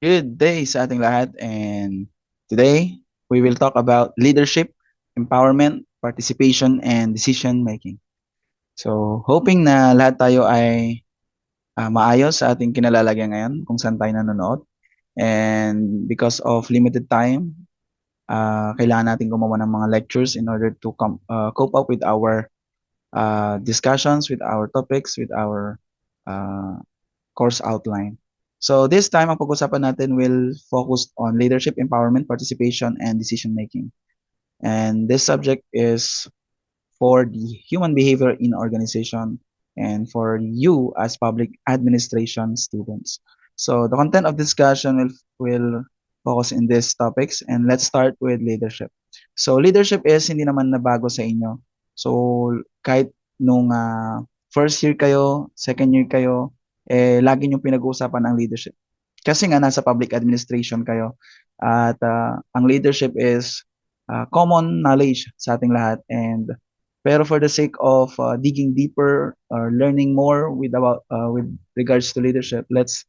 Good day sa ating lahat, and today we will talk about leadership, empowerment, participation, and decision making. So, hoping na lahat tayo ay maayos sa ating kinalalagyan ngayon kung saan tayo nanonood. And because of limited time, kailangan natin gumawa ng mga lectures in order to cope up with our discussions, with our topics, with our uh, course outline. So this time, ang pag-usapan natin will focus on leadership, empowerment, participation, and decision making. And this subject is for the human behavior in organization and for you as public administration students. So the content of discussion will focus in these topics, and let's start with leadership. So leadership is hindi naman na bago sa inyo. So kahit nung first year kayo, second year kayo, lagi niyong pinag-uusapan ang leadership. Kasi nga nasa public administration kayo at ang leadership is common knowledge sa ating lahat, and pero for the sake of digging deeper or learning more with regards to leadership, let's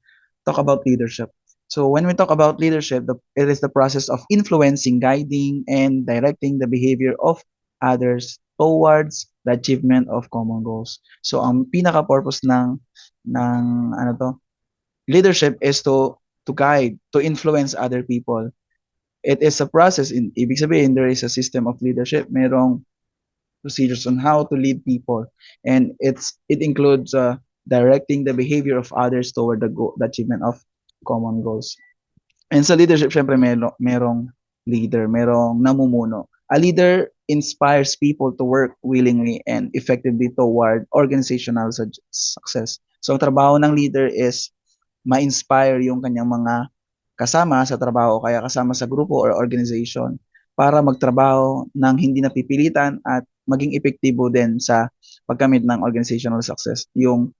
talk about leadership. So when we talk about leadership, it is the process of influencing, guiding, and directing the behavior of others towards the achievement of common goals. So ang pinaka-purpose ng ano to, leadership is to guide, to influence other people. It is a process. Ibig sabihin, there is a system of leadership. Merong procedures on how to lead people, and it includes directing the behavior of others toward the achievement of common goals. And sa leadership, syempre merong leader, merong namumuno. A leader inspires people to work willingly and effectively toward organizational success. So ang trabaho ng leader is ma-inspire yung kanyang mga kasama sa trabaho o kaya kasama sa grupo or organization para magtrabaho ng hindi napipilitan at maging epektibo din sa pagkamit ng organizational success, yung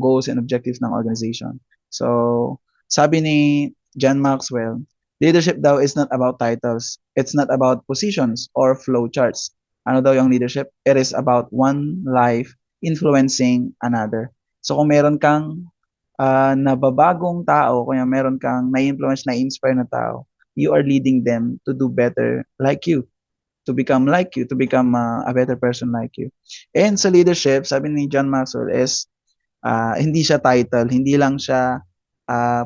goals and objectives ng organization. So, sabi ni John Maxwell, leadership daw is not about titles, it's not about positions or flow charts. Ano daw yung leadership? It is about one life influencing another. So kung meron kang nababagong tao, kaya meron kang na-influence, na-inspire na tao, you are leading them to do better like you, to become a better person like you. And sa leadership, sabi ni John Maxwell is, hindi siya title, hindi lang siya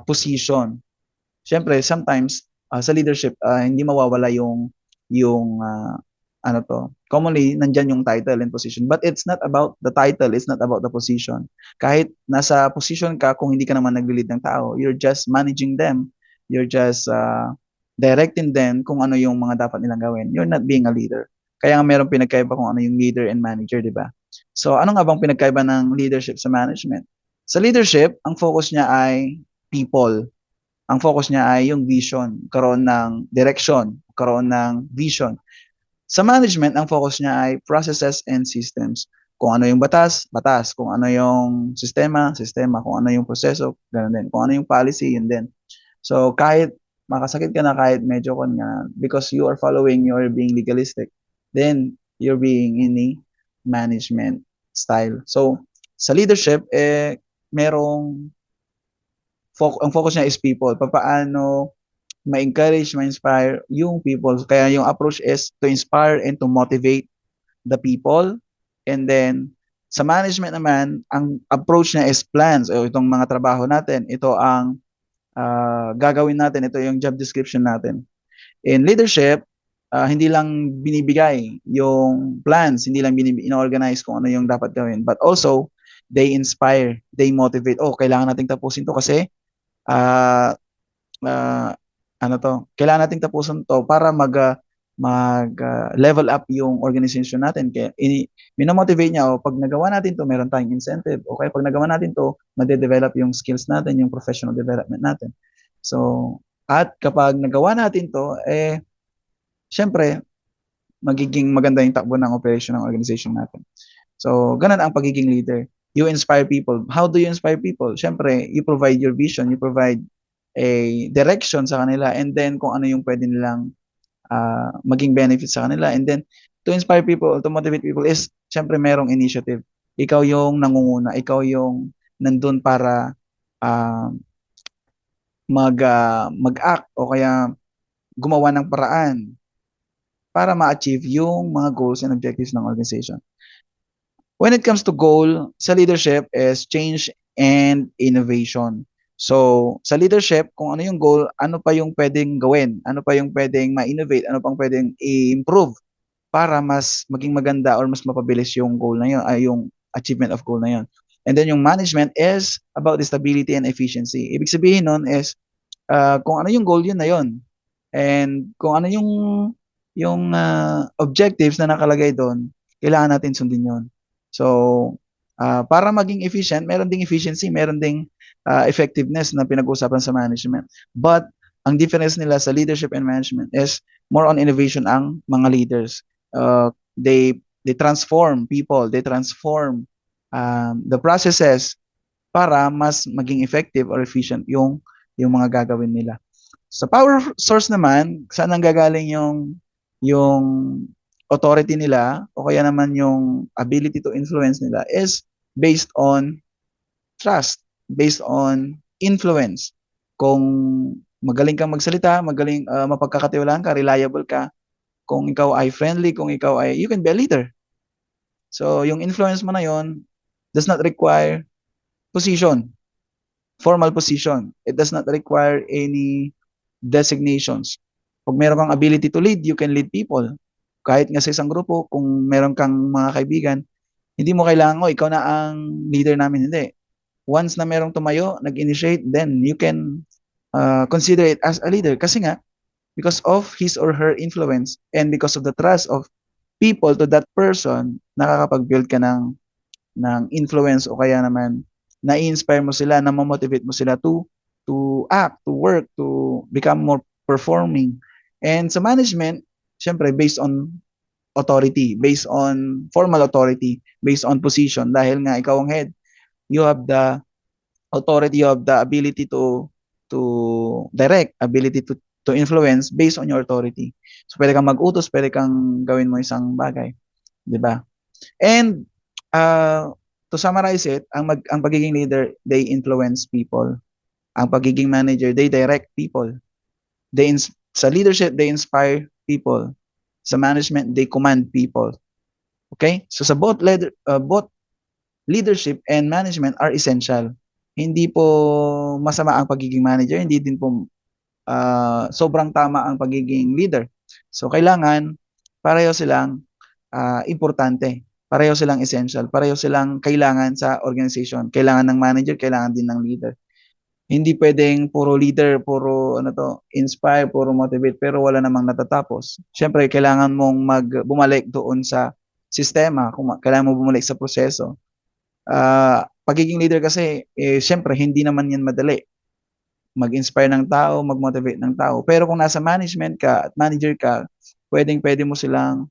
position. Siyempre, sometimes, sa leadership, hindi mawawala yung ano to, commonly, nandyan yung title and position. But it's not about the title, it's not about the position. Kahit nasa position ka, kung hindi ka naman nag-lead ng tao, you're just managing them. You're just directing them kung ano yung mga dapat nilang gawin. You're not being a leader. Kaya nga merong pinagkaiba kung ano yung leader and manager, di ba? So, ano nga bang pinagkaiba ng leadership sa management? Sa leadership, ang focus niya ay people. Ang focus niya ay yung vision, karoon ng direction, karoon ng vision. Sa management, ang focus niya ay processes and systems. Kung ano yung batas, batas. Kung ano yung sistema, sistema. Kung ano yung proseso, ganoon din. Kung ano yung policy, yun din. So, kahit makasakit ka na, kahit medyo kon nga, because you are following, you are being legalistic, then you're being in a management style. So, sa leadership, merong, ang focus niya is people. Paano ma-encourage, ma-inspire yung people. Kaya yung approach is to inspire and to motivate the people. And then, sa management naman, ang approach niya is plans. O itong mga trabaho natin, ito ang gagawin natin, ito yung job description natin. In leadership, hindi lang binibigay yung plans, hindi lang in-organize kung ano yung dapat gawin, but also, they inspire, they motivate. Oh, kailangan nating tapusin to kasi uh, uh, ano to, kailangan nating tapusin to para level up yung organization natin. Kaya minomotivate niya, o pag nagawa natin to, meron tayong incentive. Okay, pag nagawa natin to, made-develop yung skills natin, yung professional development natin. So, at kapag nagawa natin to, syempre, magiging maganda yung takbo ng operation ng organization natin. So, ganun ang pagiging leader. You inspire people. How do you inspire people? Syempre, you provide your vision, you provide a direction sa kanila, and then kung ano yung pwede nilang maging benefit sa kanila. And then, to inspire people, to motivate people is, syempre, merong initiative. Ikaw yung nangunguna, ikaw yung nandun para uh, mag-act o kaya gumawa ng paraan para ma-achieve yung mga goals and objectives ng organization. When it comes to goal, sa leadership is change and innovation. So, sa leadership, kung ano yung goal, ano pa yung pwedeng gawin, ano pa yung pwedeng ma-innovate, ano pang pwedeng i-improve para mas maging maganda or mas mapabilis yung goal na yun, ay yung achievement of goal na yun. And then yung management is about the stability and efficiency. Ibig sabihin nun is kung ano yung goal yun na yun. And kung ano yung objectives na nakalagay doon, kailangan natin sundin yun. So, para maging efficient, meron ding efficiency, meron ding effectiveness na pinag-uusapan sa management. But, ang difference nila sa leadership and management is more on innovation ang mga leaders. They transform people, they transform the processes para mas maging effective or efficient yung mga gagawin nila. Sa power source naman, saan nanggagaling yung authority nila o kaya naman yung ability to influence nila is based on trust, based on influence. Kung magaling kang magsalita, magaling mapagkakatiwalaan ka, reliable ka, kung ikaw ay friendly, kung ikaw ay you can be a leader. So yung influence mo na yon does not require position, formal position. It does not require any designations. Pag meron kang ability to lead, you can lead people. Kahit nga sa isang grupo, kung meron kang mga kaibigan, hindi mo kailangan, oh, ikaw na ang leader namin. Hindi. Once na merong tumayo, nag-initiate, then you can consider it as a leader. Kasi nga, because of his or her influence and because of the trust of people to that person, nakakapag-build ka ng influence o kaya naman na-inspire mo sila, na motivate mo sila to act, to work, to become more performing. And sa management, syempre based on authority, based on formal authority, based on position dahil nga ikaw ang head, you have the authority, you have the ability to direct, ability to influence based on your authority. So pwede kang mag-utos, pwede kang gawin mo isang bagay, 'di ba? And to summarize it, ang pagiging leader, they influence people. Ang pagiging manager, they direct people. Sa leadership, they inspire people. Sa management, they command people. Okay? So sa both leadership and management are essential. Hindi po masama ang pagiging manager, hindi din po sobrang tama ang pagiging leader. So kailangan pareho silang importante. Pareho silang essential. Pareho silang kailangan sa organization. Kailangan ng manager, kailangan din ng leader. Hindi pwedeng puro leader, puro ano to, inspire, puro motivate, pero wala namang natatapos. Siyempre, kailangan mong bumalik doon sa sistema, kailangan mo bumalik sa proseso. Pagiging leader kasi, siyempre, hindi naman yan madali. Mag-inspire ng tao, mag-motivate ng tao. Pero kung nasa management ka at manager ka, pwede mo silang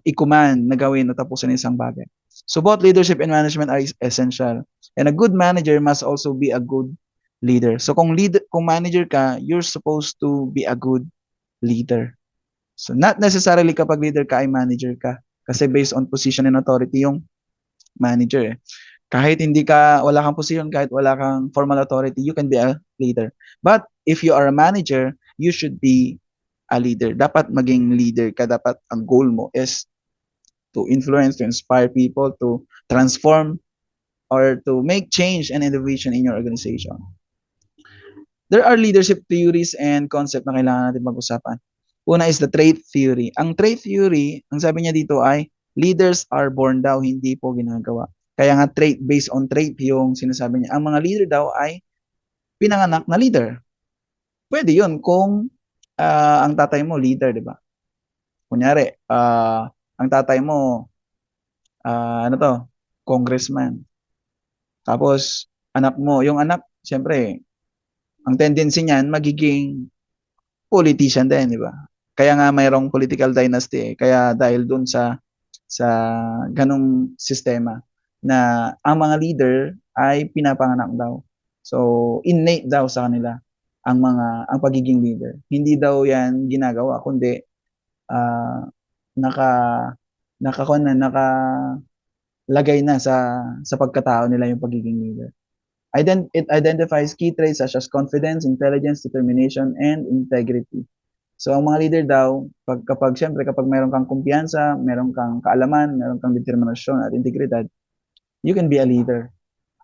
i-command na gawin o tapusin isang bagay. So both leadership and management are essential. And a good manager must also be a good leader. So kung manager ka, you're supposed to be a good leader. So not necessarily kapag leader ka ay manager ka. Kasi based on position and authority yung manager. Kahit wala kang position, kahit wala kang formal authority, you can be a leader. But if you are a manager, you should be a leader. Dapat maging leader ka. Dapat ang goal mo is to influence, to inspire people, to transform, or to make change and innovation in your organization. There are leadership theories and concept na kailangan natin mag-usapan. Una is the trait theory. Ang trait theory, ang sabi niya dito ay, leaders are born daw, hindi po ginagawa. Kaya nga trait, based on trait yung sinasabi niya. Ang mga leader daw ay pinanganak na leader. Pwede yun kung ang tatay mo leader, di ba? Kunyari, ang tatay mo, ano to, congressman. Tapos, yung anak, siyempre, ang tendency niyan, magiging politician din, di ba? Kaya nga mayroong political dynasty eh. Kaya dahil dun sa ganong sistema na ang mga leader ay pinapanganak daw. So, innate daw sa kanila ang pagiging leader. Hindi daw yan ginagawa, kundi uh, naka nakalagay na sa pagkatao nila yung pagiging leader. It identifies key traits such as confidence, intelligence, determination, and integrity. So, ang mga leader daw, syempre, kapag meron kang kumpiyansa, meron kang kaalaman, meron kang determinasyon at integridad, you can be a leader.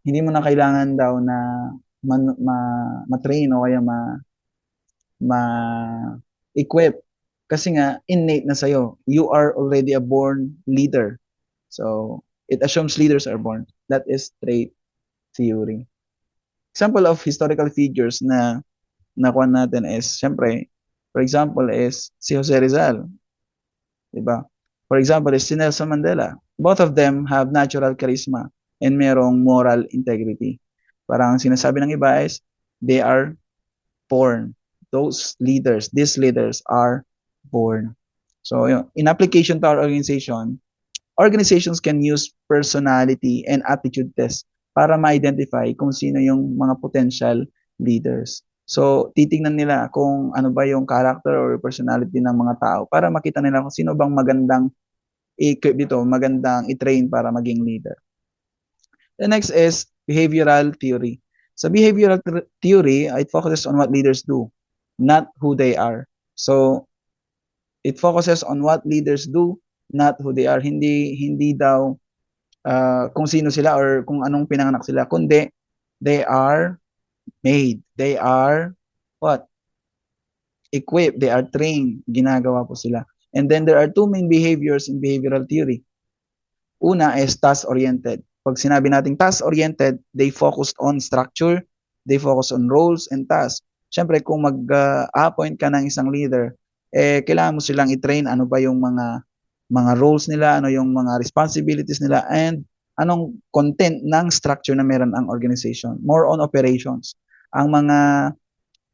Hindi mo na kailangan daw na ma-train o kaya ma-equip. Kasi nga, innate na sa'yo. You are already a born leader. So, it assumes leaders are born. That is trait theory. Example of historical figures na nakuha natin is, syempre, for example, is si Jose Rizal. Diba? For example, is si Nelson Mandela. Both of them have natural charisma and merong moral integrity. Parang sinasabi ng iba is, they are born. These leaders are born. So, in application to our organization, organizations can use personality and attitude tests para ma-identify kung sino yung mga potential leaders. So, titingnan nila kung ano ba yung character or personality ng mga tao para makita nila kung sino bang magandang magandang i-train para maging leader. The next is behavioral theory. Sa behavioral theory, it focuses on what leaders do, not who they are. So, it focuses on what leaders do, not who they are. Hindi daw kung sino sila or kung anong pinanganak sila, kundi they are made. They are what? Equipped. They are trained. Ginagawa po sila. And then there are two main behaviors in behavioral theory. Una is task-oriented. Pag sinabi nating task-oriented, they focused on structure, they focus on roles and tasks. Siyempre, kung mag-appoint ka ng isang leader, kailangan mo silang i-train ano ba yung mga roles nila, ano yung mga responsibilities nila, and anong content ng structure na meron ang organization. More on operations. Ang mga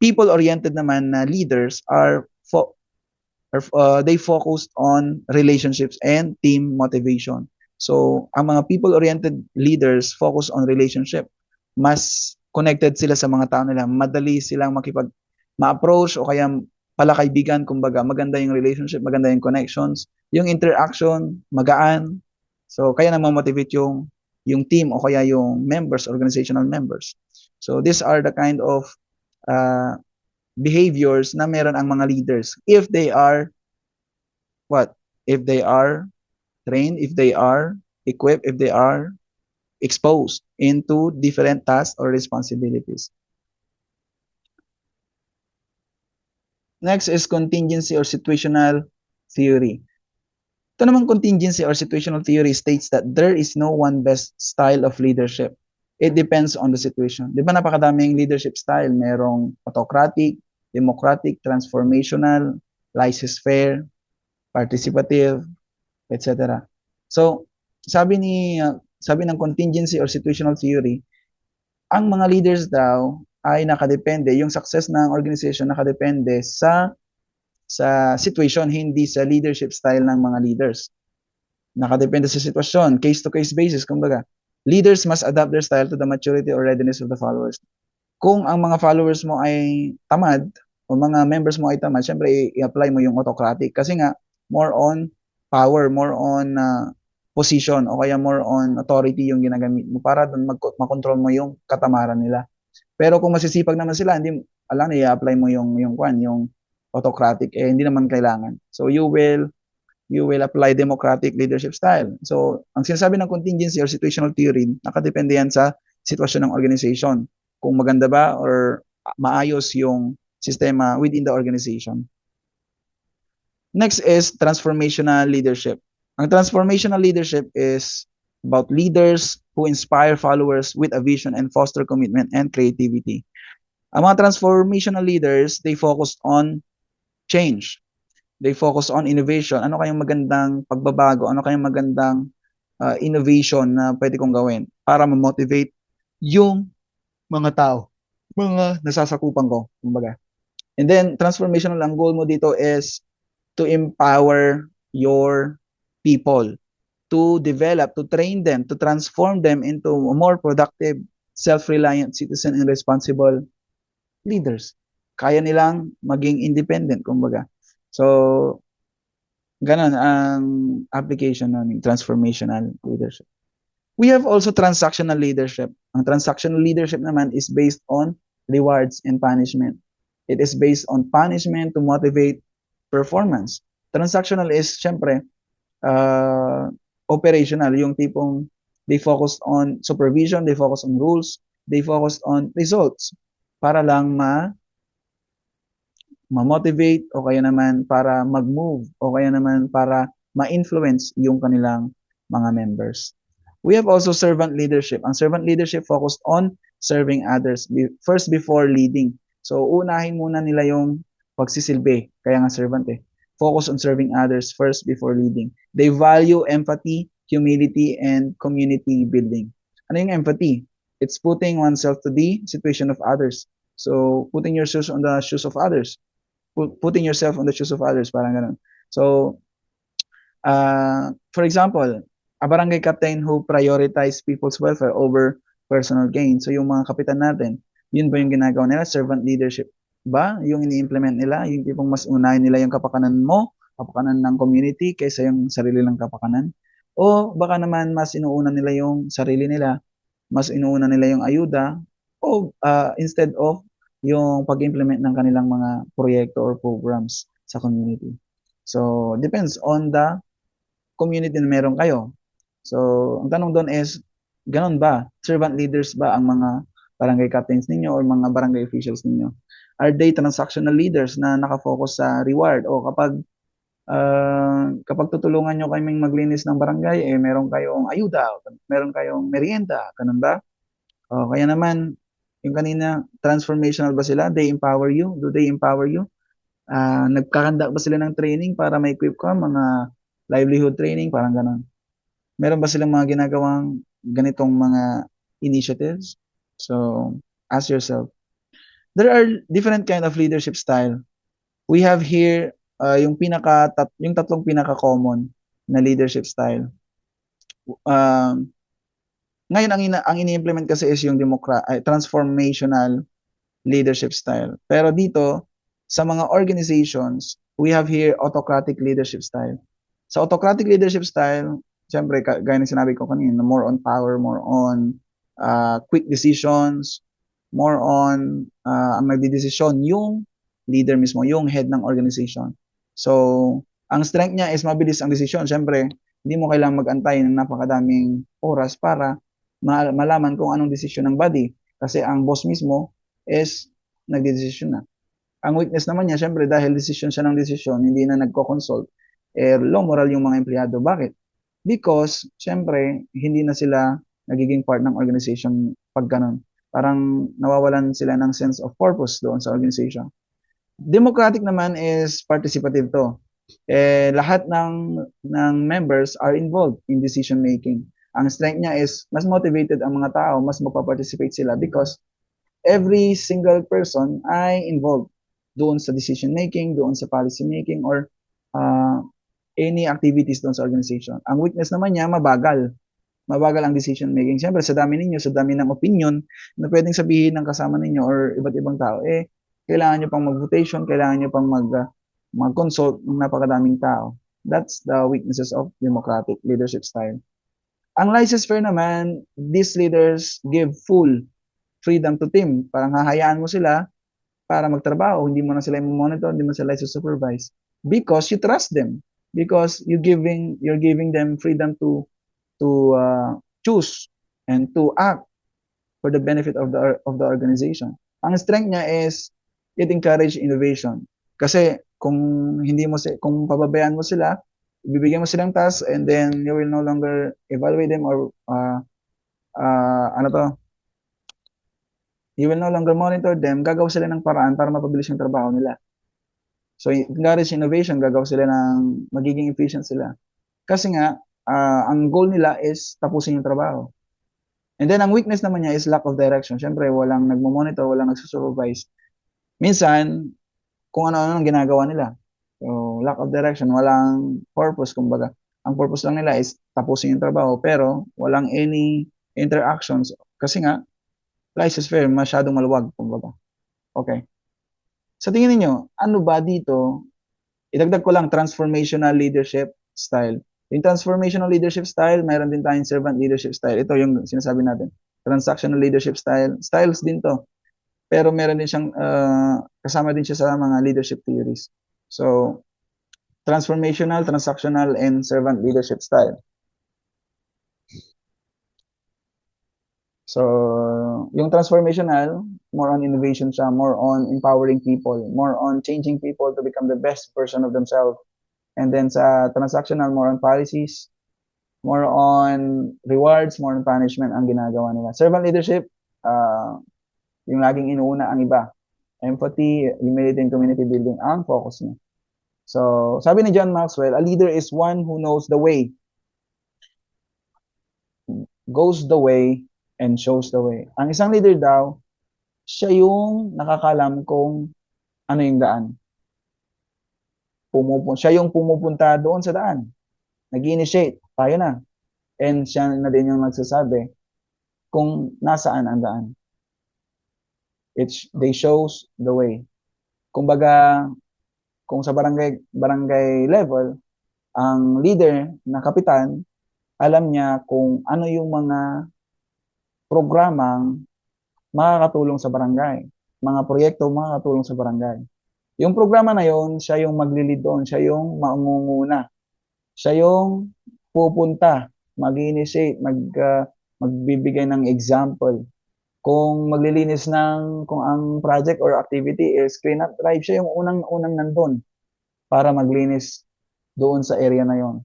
people-oriented naman na leaders they focused on relationships and team motivation. So, ang mga people-oriented leaders focus on relationship. Mas connected sila sa mga tao nila. Madali silang ma-approach o kaya palakaibigan, kumbaga, maganda yung relationship, maganda yung connections, yung interaction, magaan. So, kaya namamotivate yung team o kaya yung members, organizational members. So, these are the kind of behaviors na meron ang mga leaders. If they are what? If they are trained, if they are equipped, if they are exposed into different tasks or responsibilities. Next is contingency or situational theory. Ito naman contingency or situational theory states that there is no one best style of leadership. It depends on the situation. Di ba napakadaming leadership style? Merong autocratic, democratic, transformational, laissez-faire, participative, etc. So, sabi ng contingency or situational theory, ang mga leaders daw ay nakadepende, yung success ng organization nakadepende sa situation, hindi sa leadership style ng mga leaders. Nakadepende sa sitwasyon, case-to-case basis, kumbaga. Leaders must adapt their style to the maturity or readiness of the followers. Kung ang mga followers mo ay tamad, o mga members mo ay tamad, syempre i-apply mo yung autocratic. Kasi nga, more on power, more on position, o kaya more on authority yung ginagamit mo para doon makontrol mo yung katamaran nila. Pero kung masisipag naman sila, hindi alam na i-apply mo yung autocratic, hindi naman kailangan. So you will apply democratic leadership style. So ang sinasabi ng contingency or situational theory, nakadepende yan sa sitwasyon ng organization. Kung maganda ba or maayos yung sistema within the organization. Next is transformational leadership. Ang transformational leadership is about leaders who inspire followers with a vision and foster commitment and creativity. Ang mga transformational leaders, they focus on change. They focus on innovation. Ano kayang magandang pagbabago? Ano kayang magandang innovation na pwede kong gawin para ma-motivate yung mga tao, mga nasasakupan ko, kumbaga. And then, transformational, ang goal mo dito is to empower your people, to develop, to train them, to transform them into a more productive, self-reliant citizen and responsible leaders. Kaya nilang maging independent, kumbaga. So, ganun ang application ng transformational leadership. We have also transactional leadership. Ang transactional leadership naman is based on rewards and punishment. It is based on punishment to motivate performance. Transactional is, syempre, uh, operational, yung tipong they focus on supervision, they focus on rules, they focus on results para lang ma-motivate o kaya naman para mag-move o kaya naman para ma-influence yung kanilang mga members. We have also servant leadership. Ang servant leadership focused on serving others first before leading. So unahin muna nila yung pagsisilbi, kaya nga servant eh. Focus on serving others first before leading. They value empathy, humility, and community building. Ano yung empathy? It's putting oneself to the situation of others. So putting your shoes on the shoes of others, putting yourself on the shoes of others, parang ganun. So, for example, a barangay captain who prioritize people's welfare over personal gain. So, yung mga kapitan natin, yun ba yung ginagawa nila? Servant leadership ba? Yung ini-implement nila? Yung tipong mas unahin nila yung kapakanan mo, kapakanan ng community, kaysa yung sarili lang kapakanan? O baka naman mas inuuna nila yung sarili nila, mas inuuna nila yung ayuda, o instead of yung pag-implement ng kanilang mga proyekto or programs sa community. So, depends on the community na meron kayo. So, ang tanong doon is, ganun ba? Servant leaders ba ang mga barangay captains ninyo or mga barangay officials ninyo? Are they transactional leaders na nakafocus sa reward? O kapag tutulungan nyo kaming maglinis ng barangay, eh meron kayong ayuda, meron kayong merienda, ganun ba? O kaya naman, yung kanina, transformational ba sila? They empower you? Do they empower you? Nagkakandak ba sila ng training para ma-equip ka, mga livelihood training, parang ganun. Meron ba silang mga ginagawang ganitong mga initiatives? So, ask yourself. There are different kind of leadership style. We have here yung tatlong pinaka-common na leadership style. Ngayon, ang ini-implement kasi is yung transformational leadership style. Pero dito, sa mga organizations, we have here autocratic leadership style. Sa autocratic leadership style, siyempre, gaya ng sinabi ko kanina, more on power, more on quick decisions, more on ang nagdidesisyon yung leader mismo, yung head ng organization. So, ang strength niya is mabilis ang desisyon. Siyempre, hindi mo kailangang mag-antay ng napakadaming oras para malaman kung anong desisyon ng body. Kasi ang boss mismo is nagdedesisyon na. Ang weakness naman niya, syempre, dahil decision siya ng desisyon, hindi na nagko-consult, low moral yung mga empleyado. Bakit? Because, syempre, hindi na sila nagiging part ng organization pag ganun. Parang nawawalan sila ng sense of purpose doon sa organization. Democratic naman is participative to. Lahat ng members are involved in decision making. Ang strength niya is mas motivated ang mga tao, mas magpa-participate sila because every single person ay involved doon sa decision making, doon sa policy making, or any activities doon sa organization. Ang weakness naman niya, mabagal. Mabagal ang decision making. Siyempre, sa dami ninyo, sa dami ng opinion na pwedeng sabihin ng kasama ninyo or iba't ibang tao, kailangan nyo pang mag-votation, kailangan nyo pang mag-consult ng napakadaming tao. That's the weaknesses of democratic leadership style. Ang laissez-faire naman, these leaders give full freedom to team. Parang hahayaan mo sila para magtrabaho. Hindi mo na sila i-monitor, hindi mo sila i-supervise. Because you trust them. Because you're giving them freedom to choose and to act for the benefit of the organization. Ang strength niya is it encourage innovation. Kasi kung pababayaan mo sila, bibigyan mo silang task and then you will no longer evaluate them or you will no longer monitor them, gagawa sila ng paraan para mapabilis yung trabaho nila. So, encourage innovation, gagawa sila ng magiging efficient sila. Kasi nga, ang goal nila is tapusin yung trabaho. And then, ang weakness naman niya is lack of direction. Siyempre, walang nagmo-monitor, walang nagsusupervise. Minsan, kung ano-ano ang ginagawa nila. So, lack of direction, walang purpose, kumbaga. Ang purpose lang nila is tapusin yung trabaho, pero walang any interactions. Kasi nga, laissez-faire, masyadong maluwag, kumbaga. Okay. Sa tingin niyo, ano ba dito, idagdag ko lang, transformational leadership style. Yung transformational leadership style, mayroon din tayong servant leadership style. Ito yung sinasabi natin. Transactional leadership style. Styles din to. Pero meron din siyang, kasama din siya sa mga leadership theories. So, transformational, transactional, and servant leadership style. So, yung transformational, more on innovation siya, more on empowering people, more on changing people to become the best version of themselves. And then sa transactional, more on policies, more on rewards, more on punishment ang ginagawa nila. Servant leadership, yung laging inuuna ang iba. Empathy, humility, and community building ang focus niya. So, sabi ni John Maxwell, a leader is one who knows the way, goes the way, and shows the way. Ang isang leader daw, siya yung nakakalam kung ano yung daan. Siya yung pumupunta doon sa daan. Nag-initiate, tayo na. And siya na din yung nagsasabi kung nasaan ang daan. They shows the way. Kumbaga, kung sa barangay level, ang leader na kapitan, alam niya kung ano yung mga programang makakatulong sa barangay, mga proyekto makakatulong sa barangay. Yung programa na yon, siya yung maglilid doon, siya yung mangunguna, siya yung pupunta, mag-initiate, magbibigay ng example. Kung maglilinis kung ang project or activity is clean up drive, siya yung unang nandun para maglinis doon sa area na yon.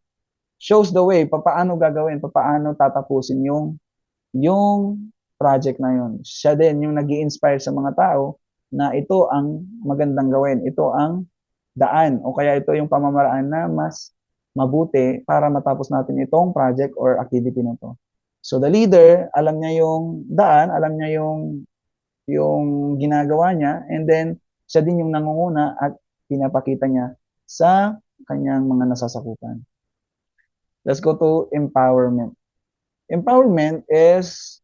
Shows the way, paano gagawin, paano tatapusin yung project na yon. Siya din yung nag-i-inspire sa mga tao na ito ang magandang gawin, ito ang daan, o kaya ito yung pamamaraan na mas mabuti para matapos natin itong project or activity na to. So the leader, alam niya yung daan, alam niya yung ginagawa niya, and then siya din yung nangunguna at pinapakita niya sa kanyang mga nasasakupan. Let's go to empowerment. Empowerment is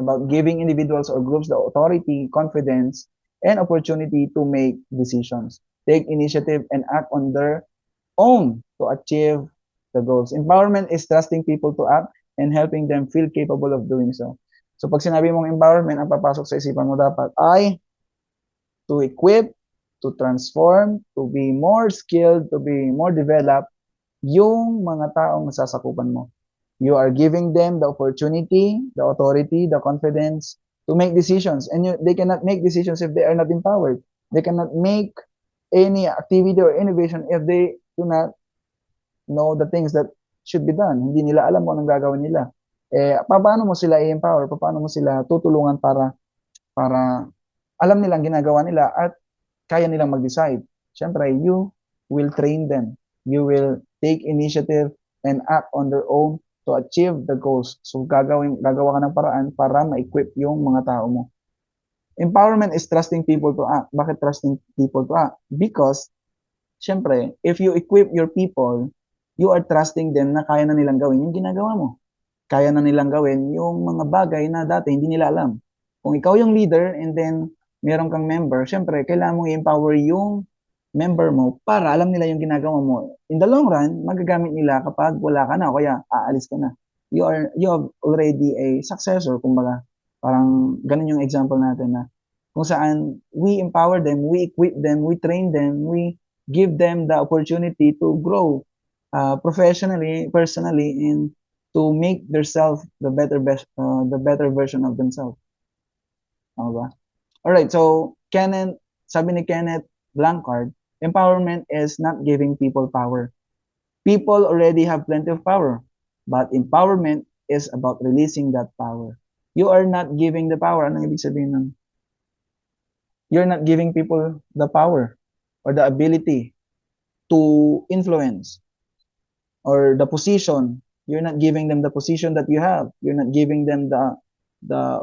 about giving individuals or groups the authority, confidence, and opportunity to make decisions, take initiative, and act on their own to achieve the goals. Empowerment is trusting people to act and helping them feel capable of doing so. So pag sinabi mong empowerment, ang papasok sa isipan mo dapat ay to equip, to transform, to be more skilled, to be more developed, yung mga taong nasasakupan mo. You are giving them the opportunity, the authority, the confidence to make decisions. And they cannot make decisions if they are not empowered. They cannot make any activity or innovation if they do not know the things that should be done. Hindi nila alam kung anong gagawin nila. Paano mo sila i-empower? Paano mo sila tutulungan para alam nilang ginagawa nila at kaya nilang mag-decide? Siyempre, you will train them. You will take initiative and act on their own to achieve the goals. So gagawa ka ng paraan para ma-equip yung mga tao mo. Empowerment is trusting people to act. Bakit trusting people to act? Because, syempre, if you equip your people, you are trusting them na kaya na nilang gawin yung ginagawa mo. Kaya na nilang gawin yung mga bagay na dati hindi nila alam. Kung ikaw yung leader and then meron kang member, syempre, kailangan mong i-empower yung member mo para alam nila yung ginagawa mo. In the long run, magagamit nila kapag wala ka na o kaya aalis ka na. You have already a successor, kumbaga. Parang ganun yung example natin na kung saan we empower them, we equip them, we train them, we give them the opportunity to grow professionally, personally, and to make themselves the better version of themselves. Tama ba? Alright, so sabi ni Kenneth Blancard, empowerment is not giving people power. People already have plenty of power, but empowerment is about releasing that power. You are not giving the power. Anong ibig sabihin nun? You're not giving people the power or the ability to influence or the position. You're not giving them the position that you have. You're not giving them the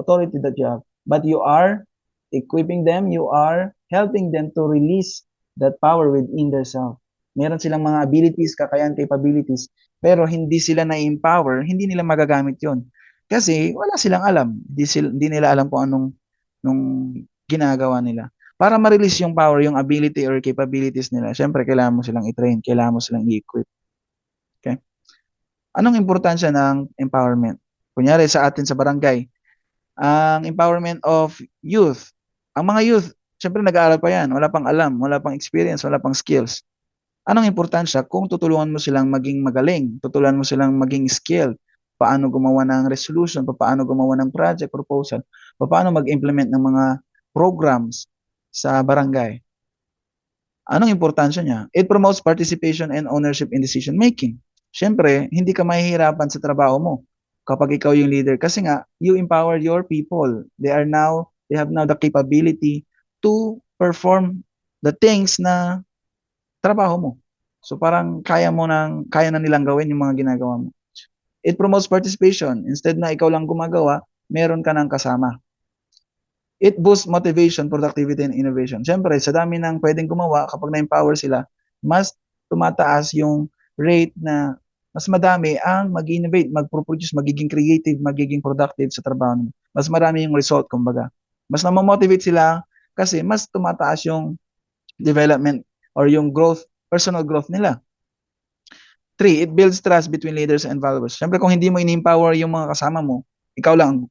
authority that you have. But you are equipping them. You are helping them to release that power within themselves. Meron silang mga abilities, kakayahan, capabilities, pero hindi sila na-empower, hindi nila magagamit yon. Kasi wala silang alam. Hindi nila alam kung anong ginagawa nila. Para ma-release yung power, yung ability or capabilities nila, syempre kailangan mo silang i-train, kailangan mo silang i-equip. Okay? Anong importansya ng empowerment? Kunyari sa atin sa barangay, ang empowerment of youth. Ang mga youth, syempre nag-aaral pa yan, wala pang alam, wala pang experience, wala pang skills. Anong importansya kung tutulungan mo silang maging magaling, tutulungan mo silang maging skilled, paano gumawa ng resolution, paano gumawa ng project proposal, paano mag-implement ng mga programs sa barangay. Anong importansya niya? It promotes participation and ownership in decision making. Siyempre, hindi ka mahihirapan sa trabaho mo kapag ikaw yung leader kasi nga you empower your people. They have now the capability to perform the things na trabaho mo. So parang kaya na nilang gawin yung mga ginagawa mo. It promotes participation. Instead na ikaw lang gumagawa, meron ka ng kasama. It boosts motivation, productivity, and innovation. Siyempre, sa dami ng pwedeng gumawa, kapag na-empower sila, mas tumataas yung rate na mas madami ang mag-innovate, mag-produce, magiging creative, magiging productive sa trabaho. Mas marami yung result, kumbaga. Mas na-motivate sila kasi mas tumataas yung development or yung growth, personal growth nila. 3, it builds trust between leaders and followers. Siyempre, kung hindi mo in-empower yung mga kasama mo, ikaw lang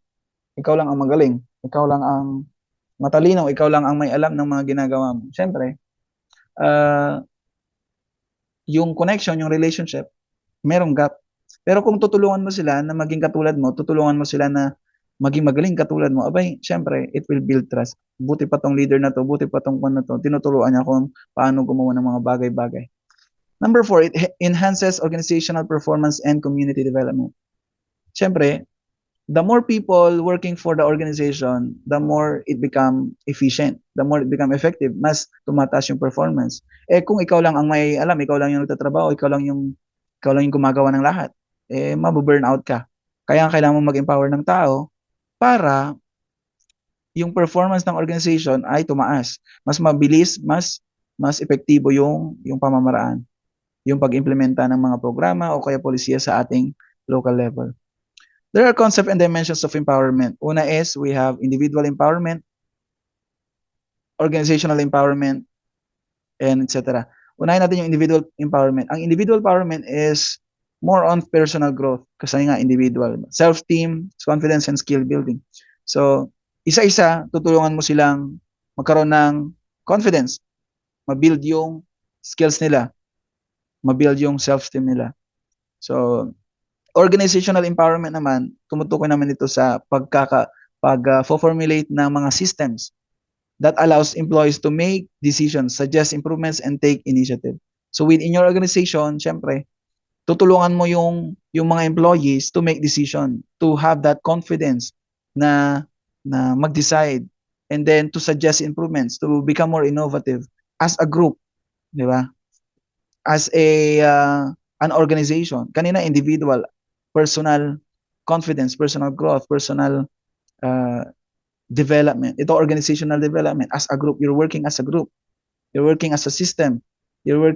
ang magaling, ikaw lang ang matalino, ikaw lang ang may alam ng mga ginagawa mo. Siyempre, uh, yung connection, yung relationship, merong gap. Pero kung tutulungan mo sila na maging katulad mo, tutulungan mo sila na maging magaling katulad mo, abay, syempre, it will build trust. Buti pa tong leader na to, buti pa tong na to, tinuturuan niya kung paano gumawa ng mga bagay-bagay. Number 4, it enhances organizational performance and community development. Siyempre, the more people working for the organization, the more it become efficient, the more it become effective, mas tumataas yung performance. Eh kung ikaw lang ang may alam, ikaw lang yung nagtatrabaho, ikaw lang yung gumagawa ng lahat, eh mabu-burn out ka. Kaya kailangan mo mag-empower ng tao para yung performance ng organization ay tumaas. Mas mabilis, mas epektibo yung pamamaraan, yung pag-implementa ng mga programa o kaya polisiya sa ating local level. There are concepts and dimensions of empowerment. Una is we have individual empowerment, organizational empowerment, and etc. Unahin natin yung individual empowerment. Ang individual empowerment is more on personal growth kasi nga individual. Self-esteem, confidence, and skill building. So, isa-isa, tutulungan mo silang magkaroon ng confidence, mabuild yung skills nila, mabuild yung self-esteem nila. So, organizational empowerment naman, tumutukoy naman ito sa pag-formulate ng mga systems that allows employees to make decisions, suggest improvements, and take initiative. So within your organization, syempre, tutulungan mo yung mga employees to make decision, to have that confidence na mag-decide, and then to suggest improvements, to become more innovative as a group, di ba? As an organization. Kanina, individual, personal confidence, personal growth, personal uh, development. Ito, organizational development. As a group, you're working as a group. You're working as a system. You're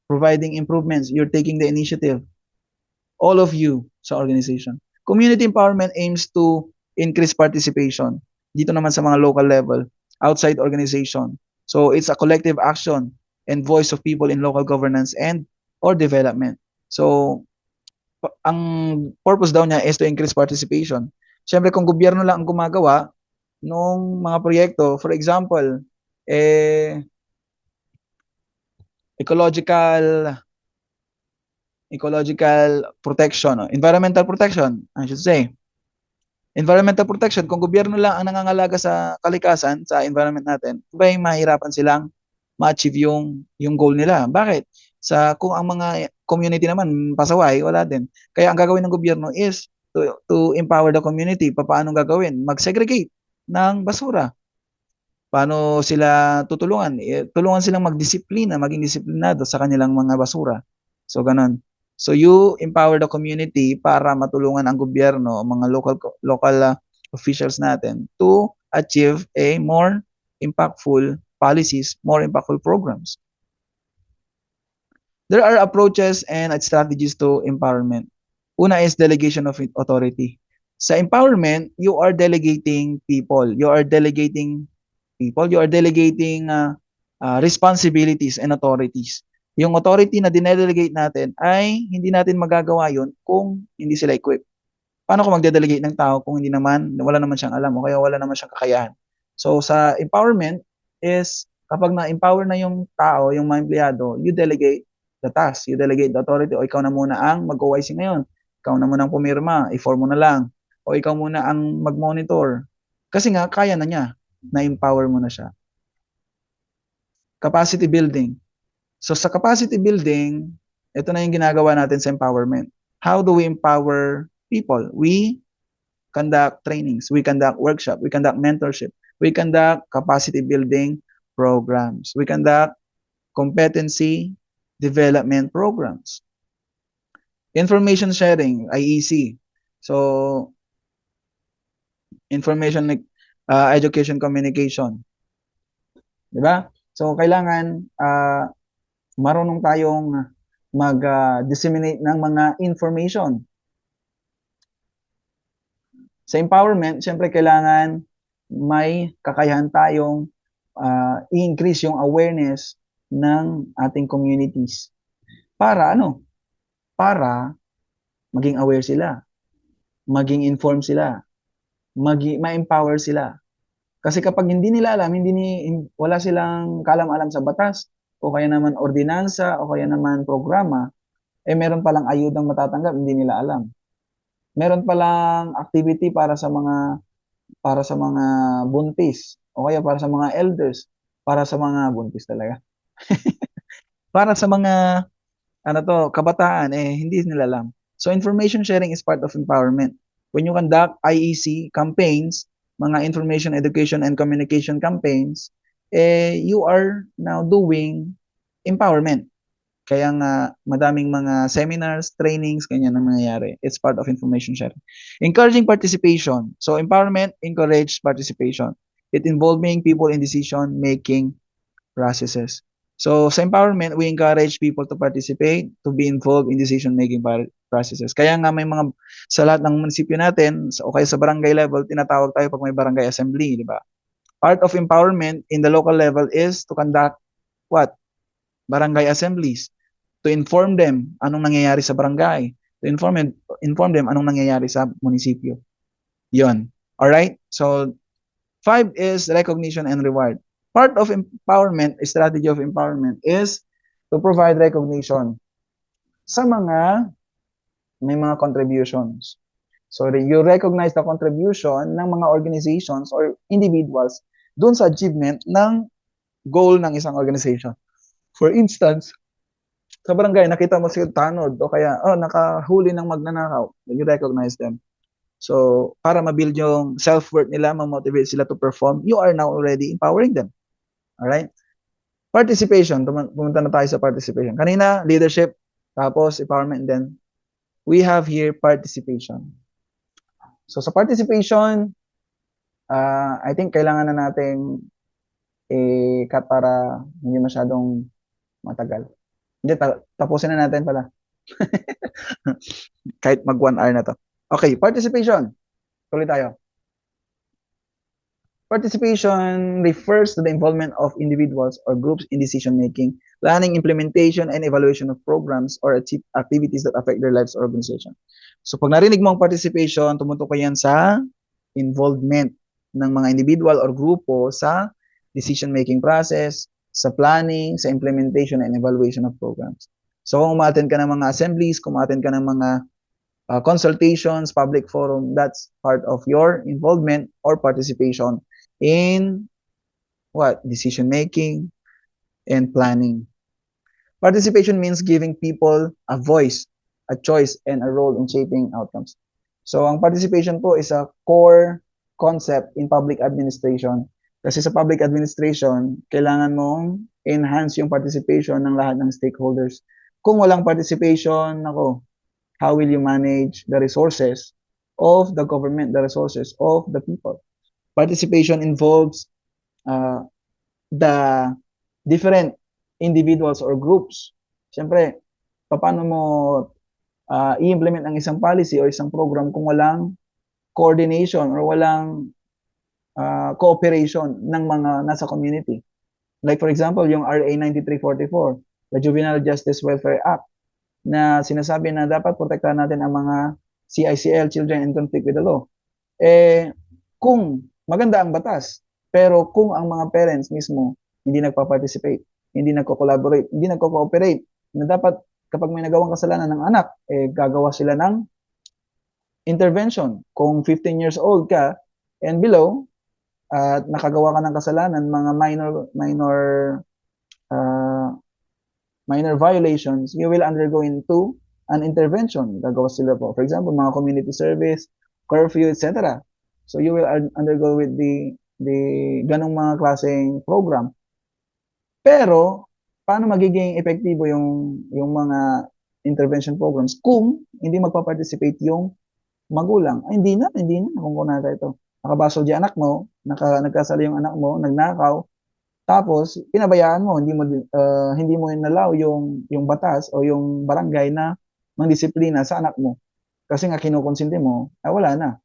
providing improvements. You're taking the initiative. All of you sa organization. Community empowerment aims to increase participation. Dito naman sa mga local level, outside organization. So it's a collective action and voice of people in local governance and or development. So ang purpose daw niya is to increase participation. Siyempre, kung gobyerno lang ang gumagawa nung mga proyekto, for example, ecological protection, environmental protection, I should say. Environmental protection, kung gobyerno lang ang nangangalaga sa kalikasan, sa environment natin, ba'y mahirapan silang ma-achieve yung goal nila. Bakit? Kung ang mga community naman pasaway, wala din. Kaya ang gagawin ng gobyerno is to empower the community. Paano gagawin? Mag-segregate ng basura. Paano sila tutulungan? Tulungan silang magdisiplina, maging disiplinado sa kanilang mga basura. So, ganun. So, you empower the community para matulungan ang gobyerno, mga local officials natin to achieve a more impactful policies, more impactful programs. There are approaches and strategies to empowerment. Una is delegation of authority. Sa empowerment, you are delegating people. You are delegating responsibilities and authorities. Yung authority na dinedelegate natin ay hindi natin magagawa yun kung hindi sila equipped. Paano ko magde-delegate ng tao kung hindi naman, wala naman siyang alam o kaya wala naman siyang kakayahan? So sa empowerment is kapag na-empower na yung tao, yung mga empleyado, you delegate the task, you delegate the authority, o ikaw na muna ang mag-OIC ngayon. Ikaw na muna ang pumirma, i-form mo na lang. O ikaw muna ang mag-monitor. Kasi nga, kaya na niya. Na-empower mo na siya. Capacity building. So sa capacity building, ito na yung ginagawa natin sa empowerment. How do we empower people? We conduct trainings, we conduct workshop, we conduct mentorship, we conduct capacity building programs, we conduct competency development programs. Information sharing, IEC. So, information education communication. Di ba? So, kailangan marunong tayong mag-disseminate ng mga information. Sa empowerment, siyempre kailangan may kakayahan tayong i-increase yung awareness ng ating communities. Para ano? Para maging aware sila, maging informed sila, ma-empower sila. Kasi kapag hindi nila alam, wala silang kalam-alam sa batas, o kaya naman ordinansa, o kaya naman programa, meron palang ayudang matatanggap, hindi nila alam. Meron palang activity para sa mga buntis, o kaya para sa mga elders, para sa mga buntis talaga. Para sa mga kabataan, hindi nila alam. So information sharing is part of empowerment. When you conduct IEC campaigns, mga information, education, and communication campaigns, you are now doing empowerment. Kaya nga, madaming mga seminars, trainings, ganyan ang nangyayari. It's part of information sharing. Encouraging participation. So empowerment encourage participation. It involving people in decision-making processes. So sa empowerment, we encourage people to participate, to be involved in decision-making processes. Kaya nga may mga, sa lahat ng munisipyo natin, o kaya sa barangay level, tinatawag tayo pag may barangay assembly, di ba? Part of empowerment in the local level is to conduct what? Barangay assemblies. To inform them anong nangyayari sa barangay. To inform them anong nangyayari sa munisipyo. Yun. Alright? So, 5 is recognition and reward. Part of empowerment, strategy of empowerment is to provide recognition sa may mga contributions. So you recognize the contribution ng mga organizations or individuals dun sa achievement ng goal ng isang organization. For instance, sa barangay, nakita mo si tanod o kaya, nakahuli ng magnanakaw, you recognize them. So, para ma-build yung self-worth nila, ma-motivate sila to perform, you are now already empowering them. Alright? Participation. Pumunta na tayo sa participation. Kanina, leadership, tapos empowerment, then we have here participation. So, sa participation, I think kailangan na nating i-cut para hindi masyadong matagal. Hindi, tapusin na natin pala. Kahit mag 1 hour na to. Okay, participation. Tuloy tayo. Participation refers to the involvement of individuals or groups in decision-making, planning, implementation, and evaluation of programs or activities that affect their lives or organization. So pag narinig mo ang participation, tumutok yan sa involvement ng mga individual or grupo sa decision-making process, sa planning, sa implementation, and evaluation of programs. So kung umattend ka ng mga assemblies, kung umattend ka ng mga consultations, public forum, that's part of your involvement or participation in decision making and planning. Participation means giving people a voice, a choice, and a role in shaping outcomes. So ang participation po is a core concept in public administration. Kasi sa public administration, kailangan mong enhance yung participation ng lahat ng stakeholders. Kung walang participation, how will you manage the resources of the government, the resources of the people? Participation involves the different individuals or groups. Siyempre, paano mo i-implement ang isang policy o isang program kung walang coordination or walang cooperation ng mga nasa community? Like for example, yung RA 9344. the Juvenile Justice Welfare Act, na sinasabi na dapat protektahan natin ang mga CICL, Children in Conflict with the Law. Kung maganda ang batas, pero kung ang mga parents mismo hindi nagpa-participate, hindi nagko-collaborate, hindi nagko-cooperate, na dapat kapag may nagawang kasalanan ng anak, gagawa sila ng intervention. Kung 15 years old ka and below, at nakagawa ka ng kasalanan, mga minor violations, you will undergo into an intervention. Gagawa sila po. For example, mga community service, curfew, etc. So you will undergo with the ganong mga klaseng program. Pero paano magiging epektibo yung mga intervention programs kung hindi magpa-participate yung magulang? Ay, hindi na kung kunwari ito. Nakabasol di anak mo, nagkasala yung anak mo, nagnakaw, tapos pinabayaan mo, hindi mo inalaw yung batas o yung barangay na mangdisiplina sa anak mo. Kasi nga kinukonsente mo, wala na.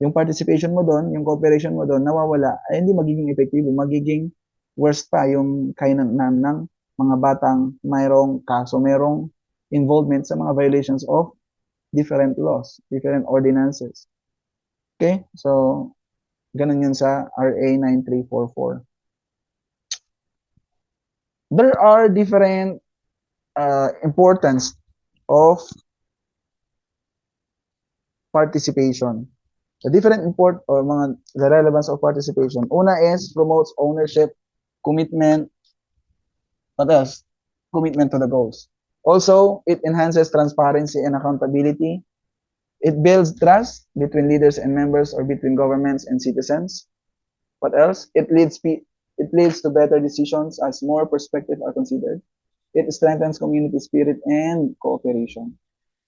Yung participation mo doon, yung cooperation mo doon, nawawala, ay hindi magiging epektibo, magiging worst pa yung kainan ng mga batang mayroong kaso, mayroong involvement sa mga violations of different laws, different ordinances. Okay? So, ganun yun sa RA 9344. There are different importance of participation. The different the relevance of participation. Una is promotes ownership, commitment. What else? Commitment to the goals. Also, it enhances transparency and accountability. It builds trust between leaders and members or between governments and citizens. What else? It leads to better decisions as more perspectives are considered. It strengthens community spirit and cooperation.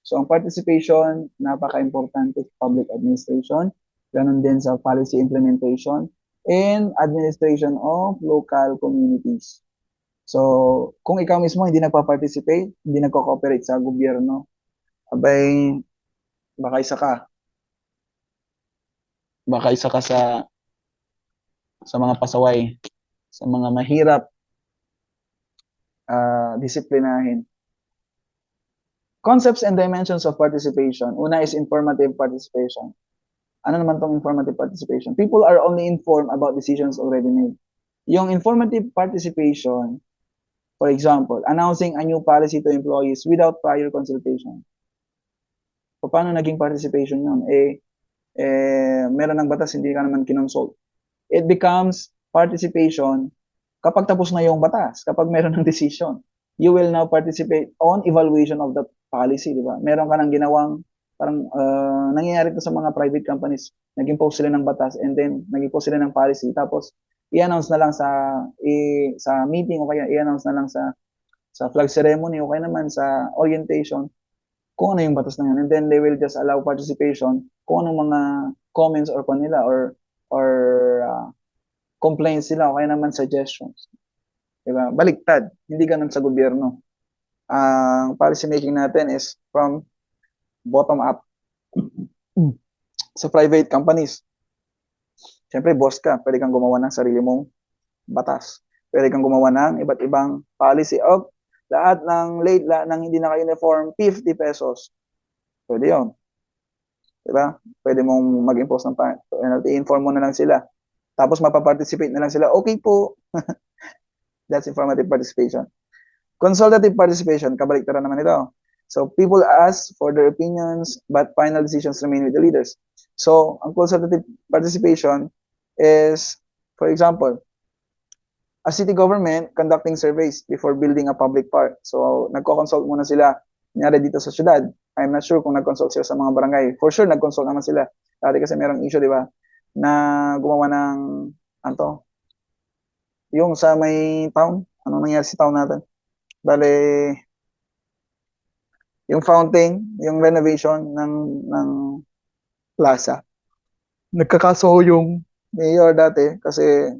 So, ang participation, napaka-importante sa public administration, ganun din sa policy implementation, and administration of local communities. So, kung ikaw mismo hindi nagpa-participate, hindi nagko-cooperate sa gobyerno, abay, baka isa ka sa mga pasaway, sa mga mahirap disiplinahin. Concepts and dimensions of participation. Una is informative participation. Ano naman tong informative participation? People are only informed about decisions already made. Yung informative participation, for example, announcing a new policy to employees without prior consultation. So, paano naging participation yun? Meron ng batas, hindi ka naman kinonsult. It becomes participation kapag tapos na yung batas, kapag meron ng decision. You will now participate on evaluation of that policy, di ba? Meron ka nang ginawang, parang nangyayari to sa mga private companies, nag-impose sila ng batas and then nag-impose sila ng policy, tapos i-announce na lang sa meeting o kaya i-announce na lang sa flag ceremony o kaya naman sa orientation kung ano yung batas na yun. And then they will just allow participation kung anong mga comments or nila or complaints sila o kaya naman suggestions. Diba? Baliktad. Hindi ganun sa gobyerno. Ang policy making natin is from bottom up. Sa private companies, siyempre boss ka, pwede kang gumawa ng sarili mong batas. Pwede kang gumawa ng iba't ibang policy of lahat ng late, lahat ng hindi naka-uniform, 50 pesos. Pwede yun. Diba? Pwede mong mag-impose ng penalty. Inform mo na lang sila. Tapos mapaparticipate na lang sila. Okay po. That's informative participation. Consultative participation, kabaliktaran naman ito. So, people ask for their opinions, but final decisions remain with the leaders. So, ang consultative participation is, for example, a city government conducting surveys before building a public park. So, nagko-consult muna sila. Kunyari dito sa syudad, I'm not sure kung nag-consult sila sa mga barangay. For sure, nag-consult naman sila. Dati kasi merong issue, di ba, na gumawa ng, yung sa may town, anong nangyari sa town natin? Bale, yung fountain, yung renovation ng plaza. Nagkakaso yung mayor dati kasi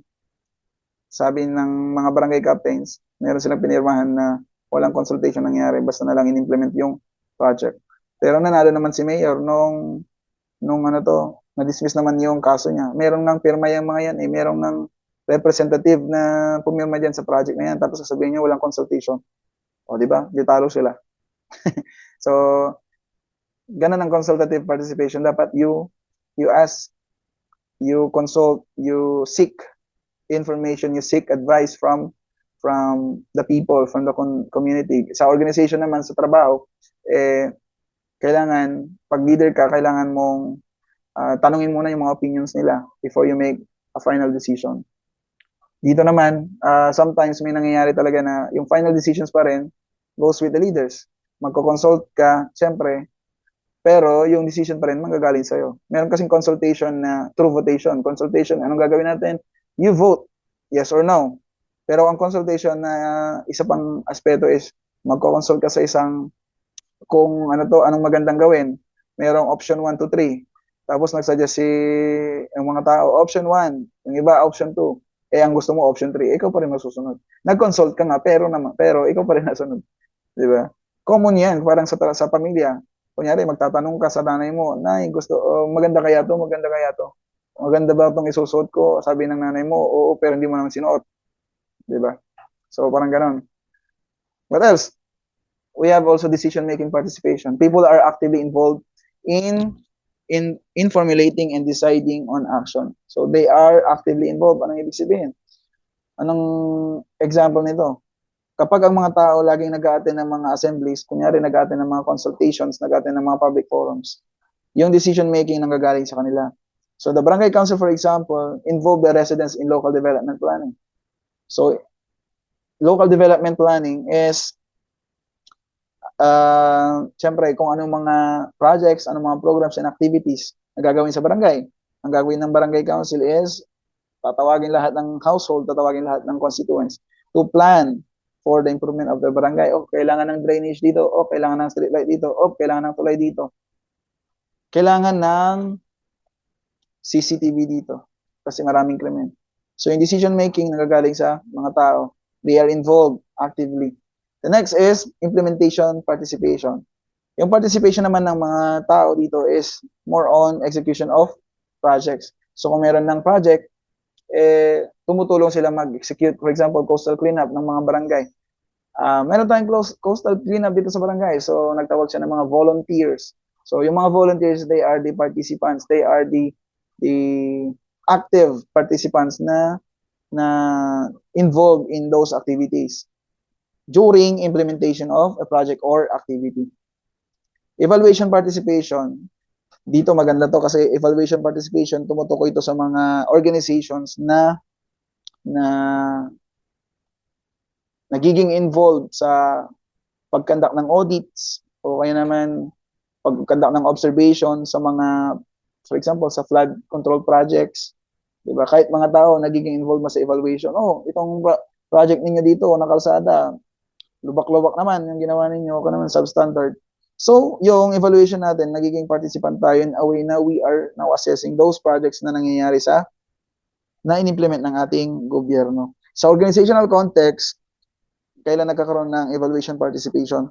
sabi ng mga barangay captains, meron silang pinirmahan na walang consultation nangyari, basta na lang in-implement yung project. Pero nanalo naman si mayor nung na-dismiss naman yung kaso niya. Merong nang pirma yung mga yan, merong nang representative na pumirma dyan sa project na yan, tapos sasabihin niya walang consultation. O, di ba? Di talo sila. So, ganun ang consultative participation. Dapat you ask, you consult, you seek information, you seek advice from the people, from the community. Sa organization naman, sa trabaho, kailangan, pag leader ka, kailangan mong tanungin muna yung mga opinions nila before you make a final decision. Dito naman, sometimes may nangyayari talaga na yung final decisions pa rin goes with the leaders. Magko-consult ka, siyempre, pero yung decision pa rin manggagaling sa'yo. Meron kasing consultation na true votation. Consultation, anong gagawin natin? You vote, yes or no. Pero ang consultation na isa pang aspeto is magko-consult ka sa isang kung ano to, anong magandang gawin. Merong option 1 to 3. Tapos nagsuggest si yung mga tao, option 1, yung iba option 2. Ang gusto mo option 3, ikaw pa rin masusunod. Nag-consult ka nga pero ikaw pa rin nasunod, 'di ba? Common 'yan, parang sa pamilya. Kunyari magtatanong ka sa nanay mo, "Nay, maganda kaya to, maganda kaya to? Maganda ba itong isusuot ko?" Sabi ng nanay mo, "Oo, pero hindi mo naman sinuot." 'Di ba? So parang ganoon. What else? We have also decision-making participation. People are actively involved in formulating and deciding on action. So they are actively involved. Anong ibig sabihin? Anong example nito? Kapag ang mga tao laging nag-a-attend ng mga assemblies, kunyari nag-a-attend ng mga consultations, nag-a-attend ng mga public forums, yung decision-making nanggagaling sa kanila. So the barangay council, for example, involve the residents in local development planning. So local development planning is siyempre kung anong mga projects, anong mga programs and activities na gagawin sa barangay. Ang gagawin ng barangay council is tatawagin lahat ng household, tatawagin lahat ng constituents to plan for the improvement of the barangay. O, kailangan ng drainage dito. O, kailangan ng street light dito. O, kailangan ng tulay dito. Kailangan ng CCTV dito kasi maraming krimen. So, yung decision making nagagaling sa mga tao. They are involved actively. The next is implementation participation. Yung participation naman ng mga tao dito is more on execution of projects. So kung meron ng project, tumutulong sila mag-execute, for example, coastal cleanup ng mga barangay. Meron tayong coastal cleanup dito sa barangay. So nagtawag siya ng mga volunteers. So yung mga volunteers, they are the participants. They are the active participants na involved in those activities during implementation of a project or activity. Evaluation participation, dito maganda to kasi evaluation participation, tumutukoy ito sa mga organizations na nagiging involved sa pagkandak ng audits o kaya naman pagkandak ng observation sa mga, for example, sa flood control projects. Diba? Kahit mga tao nagiging involved sa evaluation. Oh, itong project ninyo dito na kalsada, lubak-lubak naman yung ginawa ninyo, o naman substandard. So, yung evaluation natin, nagiging participant tayo in a way na we are now assessing those projects na nangyayari na in-implement ng ating gobyerno. Sa organizational context, kailan nagkakaroon ng evaluation participation?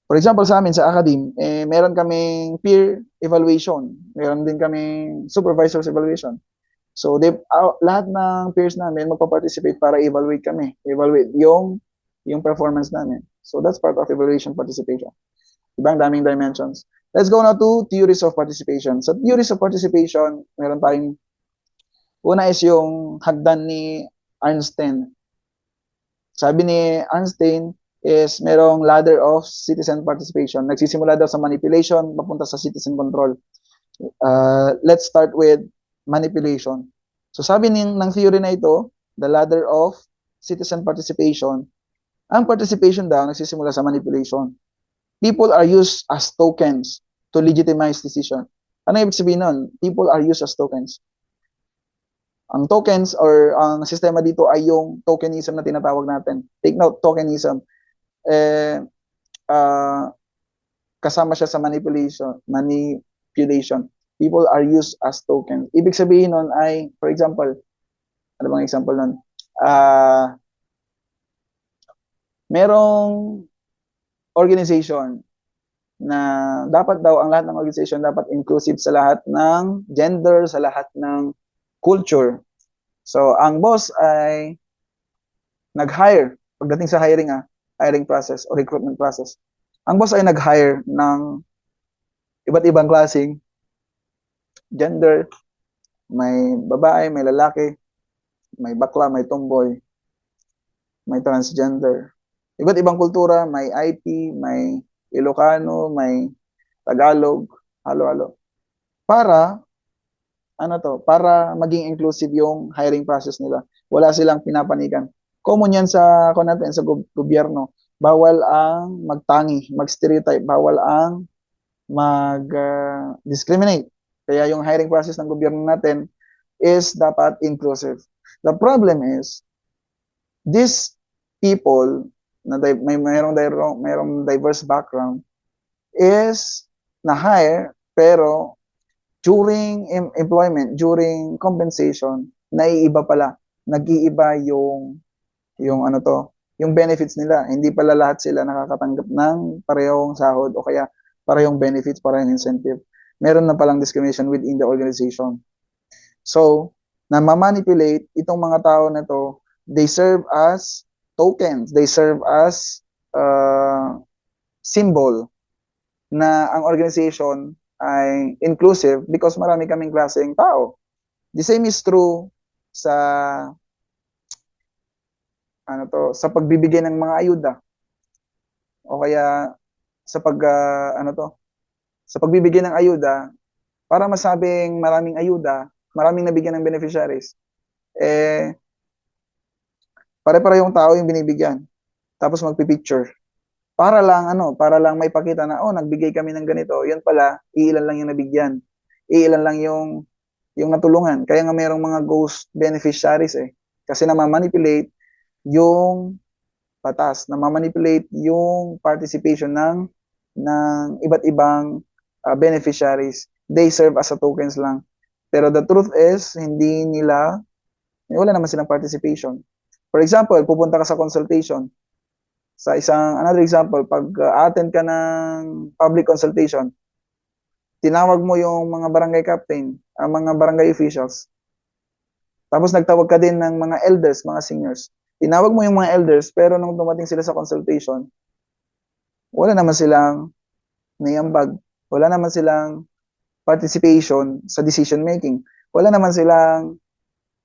For example, sa amin, sa academe, meron kaming peer evaluation. Meron din kaming supervisor's evaluation. So, lahat ng peers namin magpa-participate para evaluate kami. Evaluate yung performance namin. So, that's part of evaluation participation. Ibang daming dimensions. Let's go now to theories of participation. So, theories of participation, meron tayong, una is yung hagdan ni Einstein. Sabi ni Einstein is merong ladder of citizen participation. Nagsisimula daw sa manipulation, papunta sa citizen control. Let's start with manipulation. So sabi ng theory na ito, the ladder of citizen participation, ang participation daw nagsisimula sa manipulation. People are used as tokens to legitimize decision. Ano ibig sabihin nun? People are used as tokens. Ang tokens or ang sistema dito ay yung tokenism na tinatawag natin. Take note, tokenism. Kasama siya sa manipulation. People are used as tokens. Ibig sabihin nun ay, for example, ano bang example nun? Merong organization na dapat daw ang lahat ng organization dapat inclusive sa lahat ng gender, sa lahat ng culture. So, ang boss ay nag-hire. Pagdating sa hiring, hiring process o recruitment process. Ang boss ay nag-hire ng iba't ibang klaseng gender, may babae, may lalaki, may bakla, may tomboy, may transgender. Iba't ibang kultura, may IT, may Ilocano, may Tagalog, halo-halo. Para para maging inclusive yung hiring process nila. Wala silang pinapanikan. Common yan sa natin sa gobyerno. Bawal ang magtangi, mag-stereotype, bawal ang mag-discriminate. Kaya yung hiring process ng gobyerno natin is dapat inclusive. The problem is these people na mayroong diverse background is na-hire pero during employment, during compensation, naiiba pala. Nag-iiba yung benefits nila. Hindi pala lahat sila nakakatanggap ng parehong sahod o kaya parehong benefits, parehong incentive. Meron na palang discrimination within the organization. So, namamanipulate itong mga tao na to, they serve as tokens, they serve as symbol na ang organization ay inclusive because marami kaming klaseng tao. The same is true sa sa pagbibigay ng mga ayuda o kaya sa sa pagbibigay ng ayuda para masabing maraming ayuda, maraming nabigyan ng beneficiaries, pare-parehong tao yung binibigyan. Tapos magpi-picture. Para lang may pakita na nagbigay kami ng ganito. Yun pala, iilan lang yung nabigyan. Iilan lang yung natulungan. Kaya nga merong mga ghost beneficiaries Kasi namamanipulate yung batas, namamanipulate yung participation ng iba't ibang beneficiaries. They serve as a tokens lang. Pero the truth is, wala naman silang participation. For example, pupunta ka sa consultation. Another example, pag attend ka ng public consultation, tinawag mo yung mga barangay captain, ang mga barangay officials. Tapos nagtawag ka din ng mga elders, mga seniors. Tinawag mo yung mga elders, pero nung dumating sila sa consultation, wala naman silang naiambag. Wala naman silang participation sa decision making.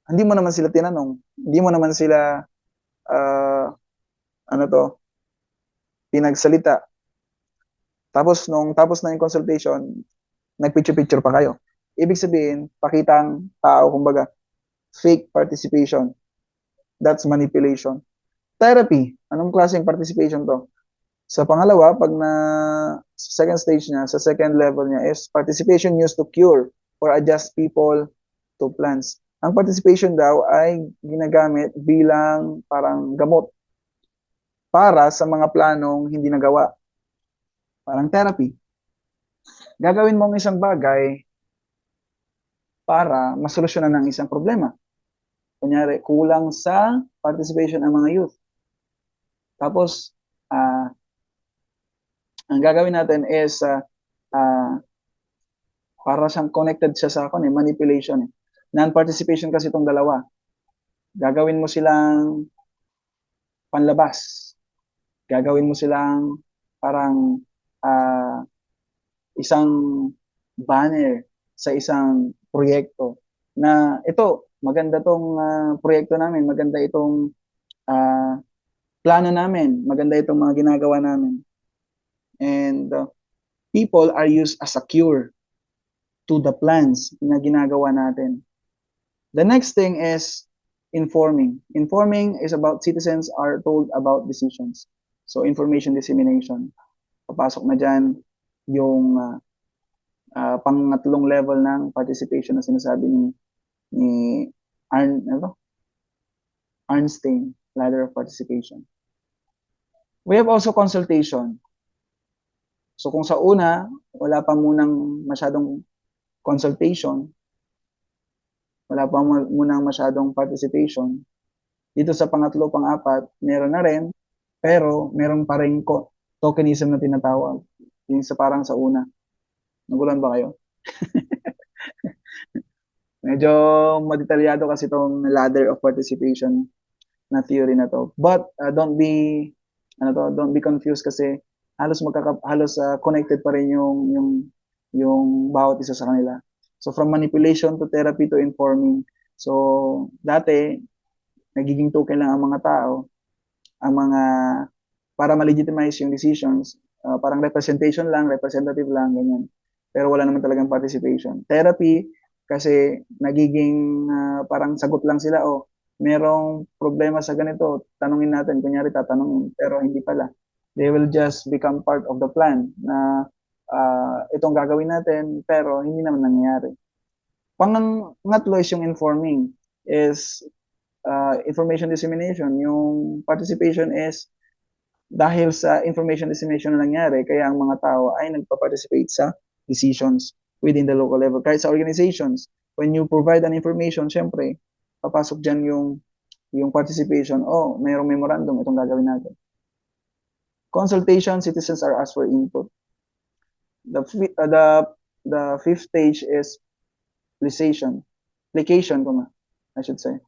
Hindi mo naman sila tinanong. Hindi mo naman sila, pinagsalita. Tapos, nung tapos na yung consultation, nagpicture-picture pa kayo. Ibig sabihin, pakitang tao, kumbaga, fake participation. That's manipulation. Therapy, anong klaseng participation to? Sa pangalawa, sa second stage niya, sa second level niya is participation used to cure or adjust people to plans. Ang participation daw ay ginagamit bilang parang gamot para sa mga planong hindi nagawa. Parang therapy. Gagawin mo ang isang bagay para masolusyonan ang isang problema. Kunyari, kulang sa participation ng mga youth. Tapos, ang gagawin natin is para siyang connected siya sa manipulation. Non-participation kasi itong dalawa. Gagawin mo silang panlabas. Gagawin mo silang parang isang banner sa isang proyekto na ito, maganda tong proyekto namin, maganda itong plano namin, maganda itong mga ginagawa namin. And people are used as a cure to the plans na ginagawa natin. The next thing is informing. Informing is about citizens are told about decisions. So information dissemination. Papasok na dyan yung pangatlong level ng participation na sinasabi ni Arnstein, ladder of participation. We have also consultation. So kung sa una, wala pa munang masyadong consultation, wala pa munang masyadong participation, dito sa pangatlo, pang-apat, meron na rin, pero meron pa rin tokenism na tinatawag. Yung parang sa una. Nagulan ba kayo? Medyo madetalyado kasi itong ladder of participation na theory na to. But don't be don't be confused kasi halos connected pa rin yung bawat isa sa kanila. So from manipulation to therapy to informing. So dati nagiging token lang ang mga tao, ang mga para ma-legitimize yung decisions, parang representation lang, representative lang, ganyan. Pero wala naman talagang participation. Therapy, kasi nagiging parang sagot lang sila, o merong problema sa ganito, tanungin natin, kunyari tatanungin, pero hindi pala. They will just become part of the plan na itong gagawin natin, pero hindi naman nangyayari. Pangatlo is yung informing, is information dissemination. Yung participation is dahil sa information dissemination na nangyari, kaya ang mga tao ay nagpa-participate sa decisions within the local level. Kahit sa organizations, when you provide an information, syempre, papasok dyan yung participation. Oh, mayroong memorandum, itong gagawin natin. Consultation, citizens are asked for input. The fifth stage is plication, I should say.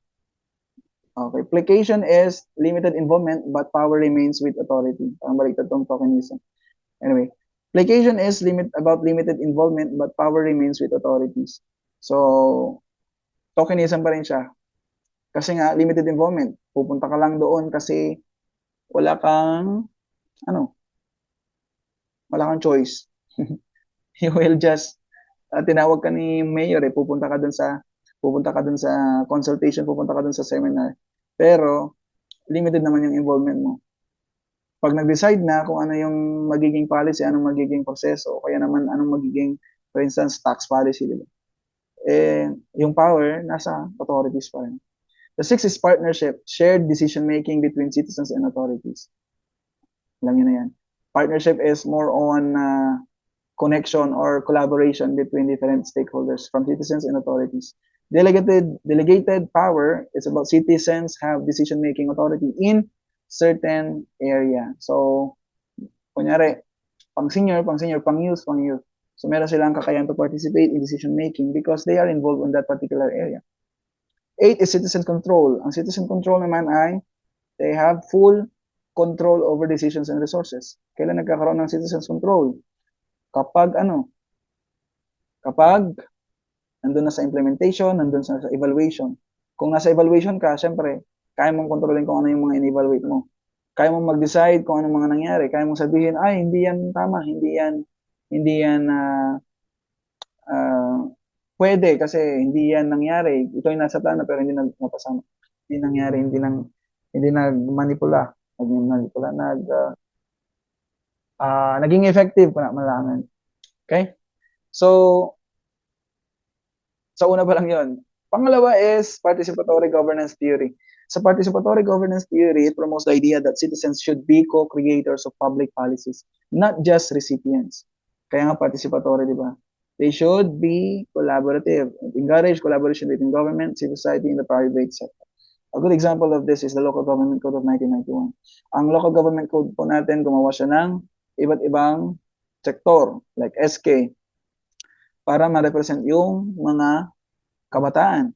Okay, plication is limited involvement but power remains with authority. Parang baliktad tong tokenism. Anyway, plication is about limited involvement but power remains with authorities. So, tokenism pa rin siya. Kasi nga, limited involvement. Pupunta ka lang doon kasi wala kang choice. You will just, tinawag ka ni mayor, pupunta ka dun sa consultation, pupunta ka dun sa seminar. Pero, limited naman yung involvement mo. Pag nag-decide na kung ano yung magiging policy, anong magiging proseso, o kaya naman anong magiging, for instance, tax policy, diba? Yung power, nasa authorities pa rin. The sixth is partnership, shared decision-making between citizens and authorities. Alam niyo na yan. Partnership is more on connection or collaboration between different stakeholders from citizens and authorities. Delegated power is about citizens have decision-making authority in certain area. So, kunyari, pang senior, pang youth. So, meron silang kakayahan to participate in decision-making because they are involved in that particular area. 8 is citizen control. Ang citizen control naman ay they have full control over decisions and resources. Kailan nagkakaroon ng citizen control? Kapag nandun na sa implementation, nandun sa evaluation. Kung nasa evaluation ka, syempre, kaya mong kontrolin kung ano yung mga in-evaluate mo. Kaya mong mag-decide kung anong mga nangyari. Kaya mong sabihin, ay, hindi yan tama, hindi yan pwede kasi hindi yan nangyari. Ito yung nasa plano pero hindi napasama. Hindi nangyari, hindi nagmanipula. Naging effective pa malaman. Okay? So, sa una pa lang yun. Pangalawa is participatory governance theory. Sa participatory governance theory, it promotes the idea that citizens should be co-creators of public policies, not just recipients. Kaya nga participatory, di ba? They should be collaborative, encourage collaboration between government, civil society, and the private sector. A good example of this is the Local Government Code of 1991. Ang Local Government Code po natin, gumawa siya ng iba't ibang sektor, like SK, para ma-represent yung mga kabataan.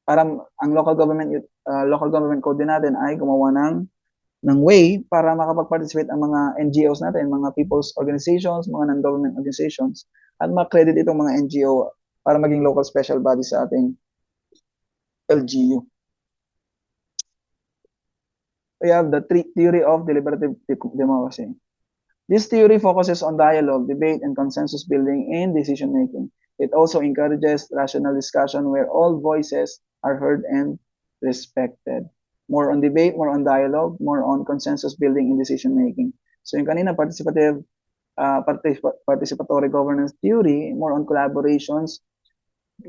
Para ang local government code din natin ay gumawa ng way para makapag-participate ang mga NGOs natin, mga people's organizations, mga non-government organizations, at ma-credit itong mga NGO para maging local special body sa ating LGU. We have the theory of deliberative democracy. This theory focuses on dialogue, debate, and consensus building in decision making. It also encourages rational discussion where all voices are heard and respected. More on debate, more on dialogue, more on consensus building in decision making. So yung kanina, participatory governance theory, more on collaborations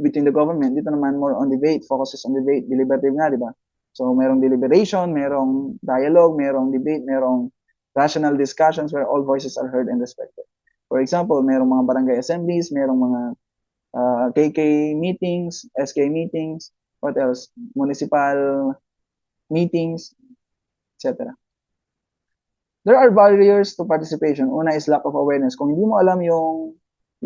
between the government. Dito naman more on debate, focuses on debate, deliberative nga, di ba? So merong deliberation, merong dialogue, merong debate, merong rational discussions where all voices are heard and respected. For example, merong mga barangay assemblies, merong mga KK meetings, SK meetings, what else? Municipal meetings, etc. There are barriers to participation. Una is lack of awareness. Kung hindi mo alam yung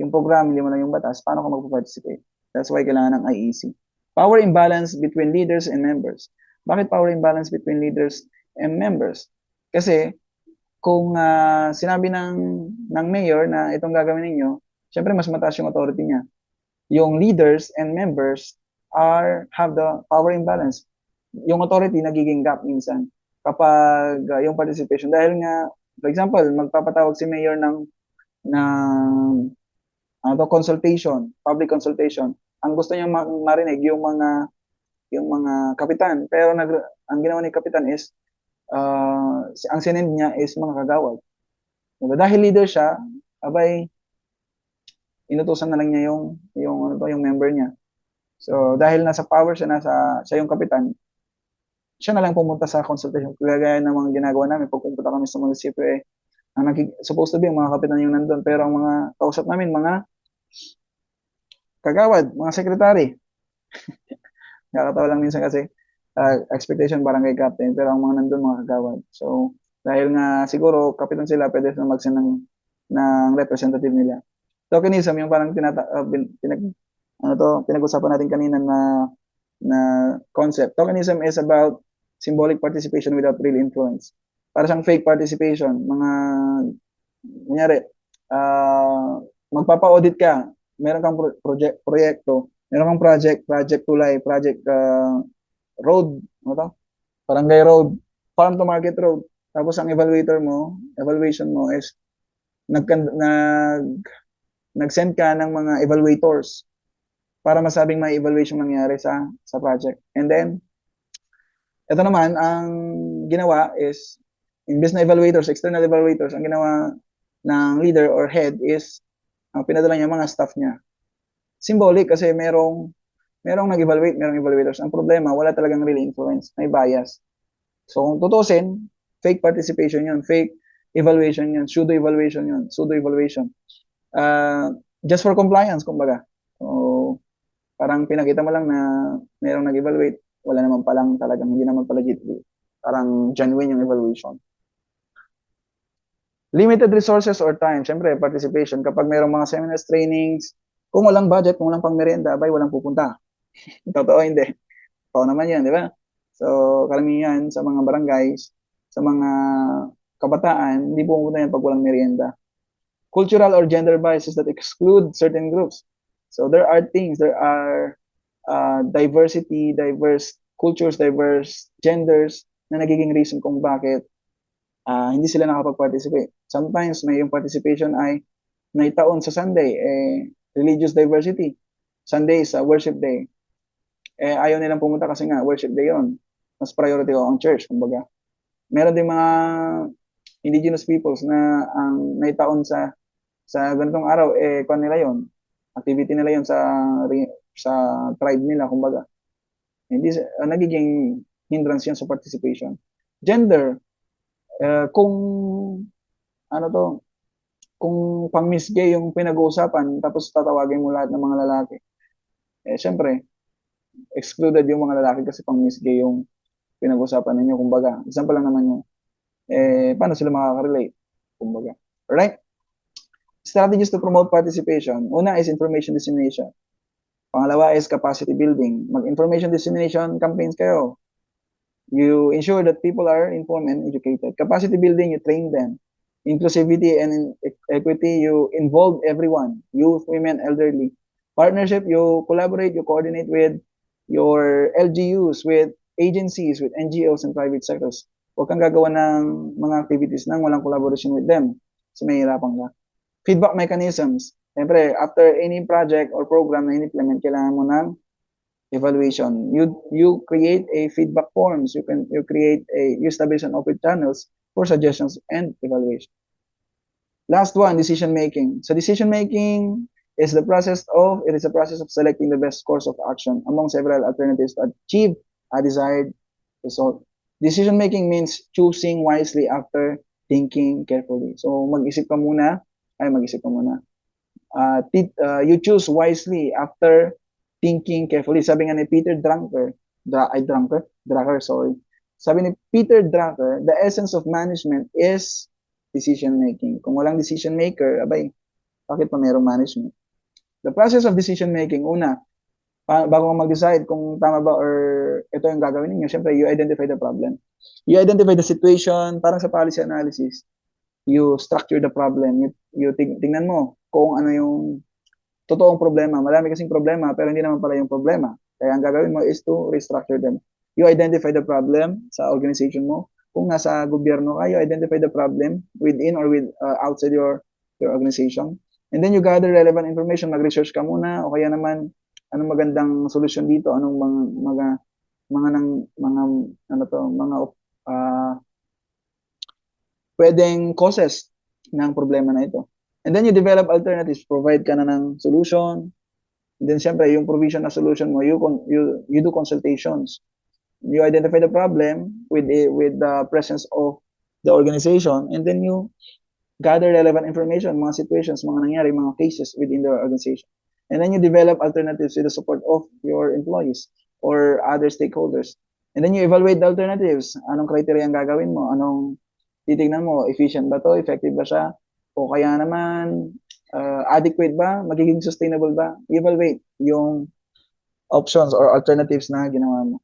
program, hindi mo alam yung batas, paano ka mag-participate? That's why kailangan ng IEC. Power imbalance between leaders and members. Bakit power imbalance between leaders and members? Kasi kung sinabi ng mayor na itong gagawin ninyo, syempre mas mataas yung authority niya. Yung leaders and members have the power imbalance. Yung authority nagiging gap minsan kapag yung participation. Dahil nga, for example, magpapatawag si mayor ng consultation, public consultation. Ang gusto niya marinig yung mga kapitan. Pero ang ginawa ni kapitan is ang sinend niya is mga kagawad. Diba? Dahil leader siya, abay inutusan na lang niya yung member niya. So dahil nasa power siya yung kapitan, siya na lang pumunta sa consultation. Kagaya ng mga ginagawa namin pag pumunta kami sa munisipyo ang supposed to be ang mga kapitan yung nandun, pero ang mga kausap namin mga kagawad, mga sekretary. Nakakatawa lang minsan kasi expectation barangay captain, pero ang mga nandun mga kagawad. So, dahil nga siguro kapitan sila, pwede sila mag-send ng representative nila. Tokenism, yung parang pinag-usapan natin kanina na concept. Tokenism is about symbolic participation without real influence. Para siyang fake participation. Kunyari, magpapa-audit ka, meron kang proyekto, meron kang project tulay, project road, ano to? Barangay road, farm to market road. Tapos ang evaluation mo is nag-send ka ng mga evaluators para masabing may evaluation nangyari sa project. And then, ito naman, ang ginawa is, imbes na evaluators, external evaluators, ang ginawa ng leader or head is, ang pinadala niya mga staff niya. Symbolic kasi merong nag-evaluate, merong evaluators. Ang problema, wala talagang real influence, may bias. So kung tutusin, fake participation yun, fake evaluation yun, pseudo evaluation yun, pseudo evaluation. Just for compliance, kumbaga. So, parang pinakita mo lang na merong nag-evaluate, wala naman palang talagang, hindi naman pala legit. Parang genuine yung evaluation. Limited resources or time, syempre participation. Kapag merong mga seminars, trainings, kung walang budget, kung walang pang merienda, walang pupunta. Totoo, hindi. Oo naman yun, di ba? So, karamihan sa mga barangays, sa mga kabataan, hindi pupunta yan pag walang merienda. Cultural or gender biases that exclude certain groups. So, there are diversity, diverse cultures, diverse genders na nagiging reason kung bakit hindi sila nakapag-participate. Sometimes may yung participation ay naitaon sa Sunday, religious diversity. Sunday is a worship day. Ayaw nilang pumunta kasi nga worship day yon. Mas priority ko ang church, kumbaga. Meron din mga indigenous peoples na ang naitaon sa ganitong araw, kung nila yon, activity nila yon sa tribe nila, kumbaga. Hindi nagiging hindrance yun sa participation. Gender, kung kung pang-miss gay yung pinag-uusapan, tapos tatawagin mo lahat ng mga lalaki, syempre, excluded yung mga lalaki kasi pang-miss gay yung pinag-uusapan ninyo, kumbaga. Example lang naman yun. Paano sila makaka-relate? Kumbaga. Alright? Strategies to promote participation. Una is information dissemination. Pangalawa is capacity building. Mag-information dissemination campaigns kayo. You ensure that people are informed and educated. Capacity building, you train them. Inclusivity and equity, you involve everyone. Youth, women, elderly. Partnership, you collaborate, you coordinate with your LGUs, with agencies, with NGOs and private sectors. Huwag kang gagawa ng mga activities nang walang collaboration with them. So may hirapan ka. Feedback mechanisms. Siyempre, after any project or program na in-implement, kailangan mo ng evaluation. You create a feedback forms. You establish an open channels for suggestions and evaluation. Last one, decision making. So decision making is a process of selecting the best course of action among several alternatives to achieve a desired result. Decision making means choosing wisely after thinking carefully. So mag-isip ka muna. You choose wisely after thinking carefully. Sabi nga ni Peter Drucker, Sabi ni Peter Drucker, the essence of management is decision making. Kung walang decision maker, bakit pa mayroong management? The process of decision making, una, bago ka mag-decide kung tama ba or ito yung gagawin ninyo, syempre you identify the problem. You identify the situation, parang sa policy analysis. you structure the problem. Tingnan mo kung ano yung totoong problema. Marami kasing problema, pero hindi naman pala yung problema. Kaya ang gagawin mo is to restructure them. You identify the problem sa organization mo. Kung nasa gobyerno ka, you identify the problem within or outside your organization. And then you gather relevant information. Mag-research ka muna, o kaya naman, anong magandang solusyon dito, anong mga pwedeng causes ng problema na ito. And then you develop alternatives, provide ka na ng solution. And then syempre, yung provision na solution mo, you do consultations. You identify the problem with the presence of the organization, and then you gather relevant information, mga situations, mga nangyari, mga cases within the organization. And then you develop alternatives with the support of your employees or other stakeholders. And then you evaluate the alternatives. Anong criteria ang gagawin mo? Anong titignan mo? Efficient ba to? Effective ba siya? O kaya naman, adequate ba? Magiging sustainable ba? Evaluate yung options or alternatives na ginawa mo.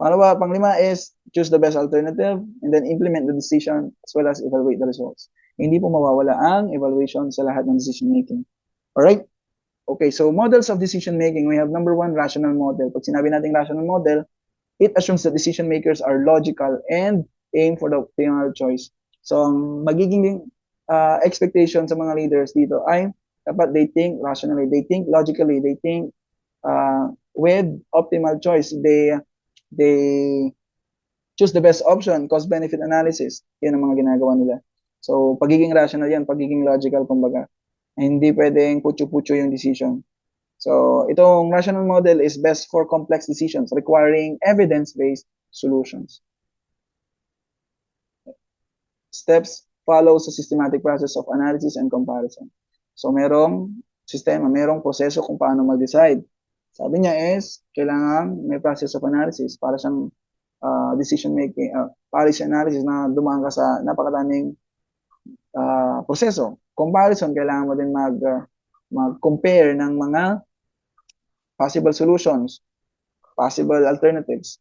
Panglima is choose the best alternative and then implement the decision as well as evaluate the results. Hindi po mawawala ang evaluation sa lahat ng decision making. Alright? Okay, so models of decision making. We have number 1, rational model. Pag sinabi natin rational model, it assumes that decision makers are logical and aim for the optimal choice. So, ang magiging expectation sa mga leaders dito ay dapat they think rationally, they think logically, they think with optimal choice. They choose the best option, cost-benefit analysis. Yan ang mga ginagawa nila. So, pagiging rational yan, pagiging logical, kumbaga. Hindi pwedeng putyo-putyo yung decision. So, itong rational model is best for complex decisions requiring evidence-based solutions. Steps follows a systematic process of analysis and comparison. So, merong sistema, merong proseso kung paano mag-decide. Sabi niya is, kailangan may process of analysis para siyang decision making, policy analysis na dumaan ka sa napakadaming proseso. Comparison, kailangan mo din mag-compare ng mga possible solutions, possible alternatives.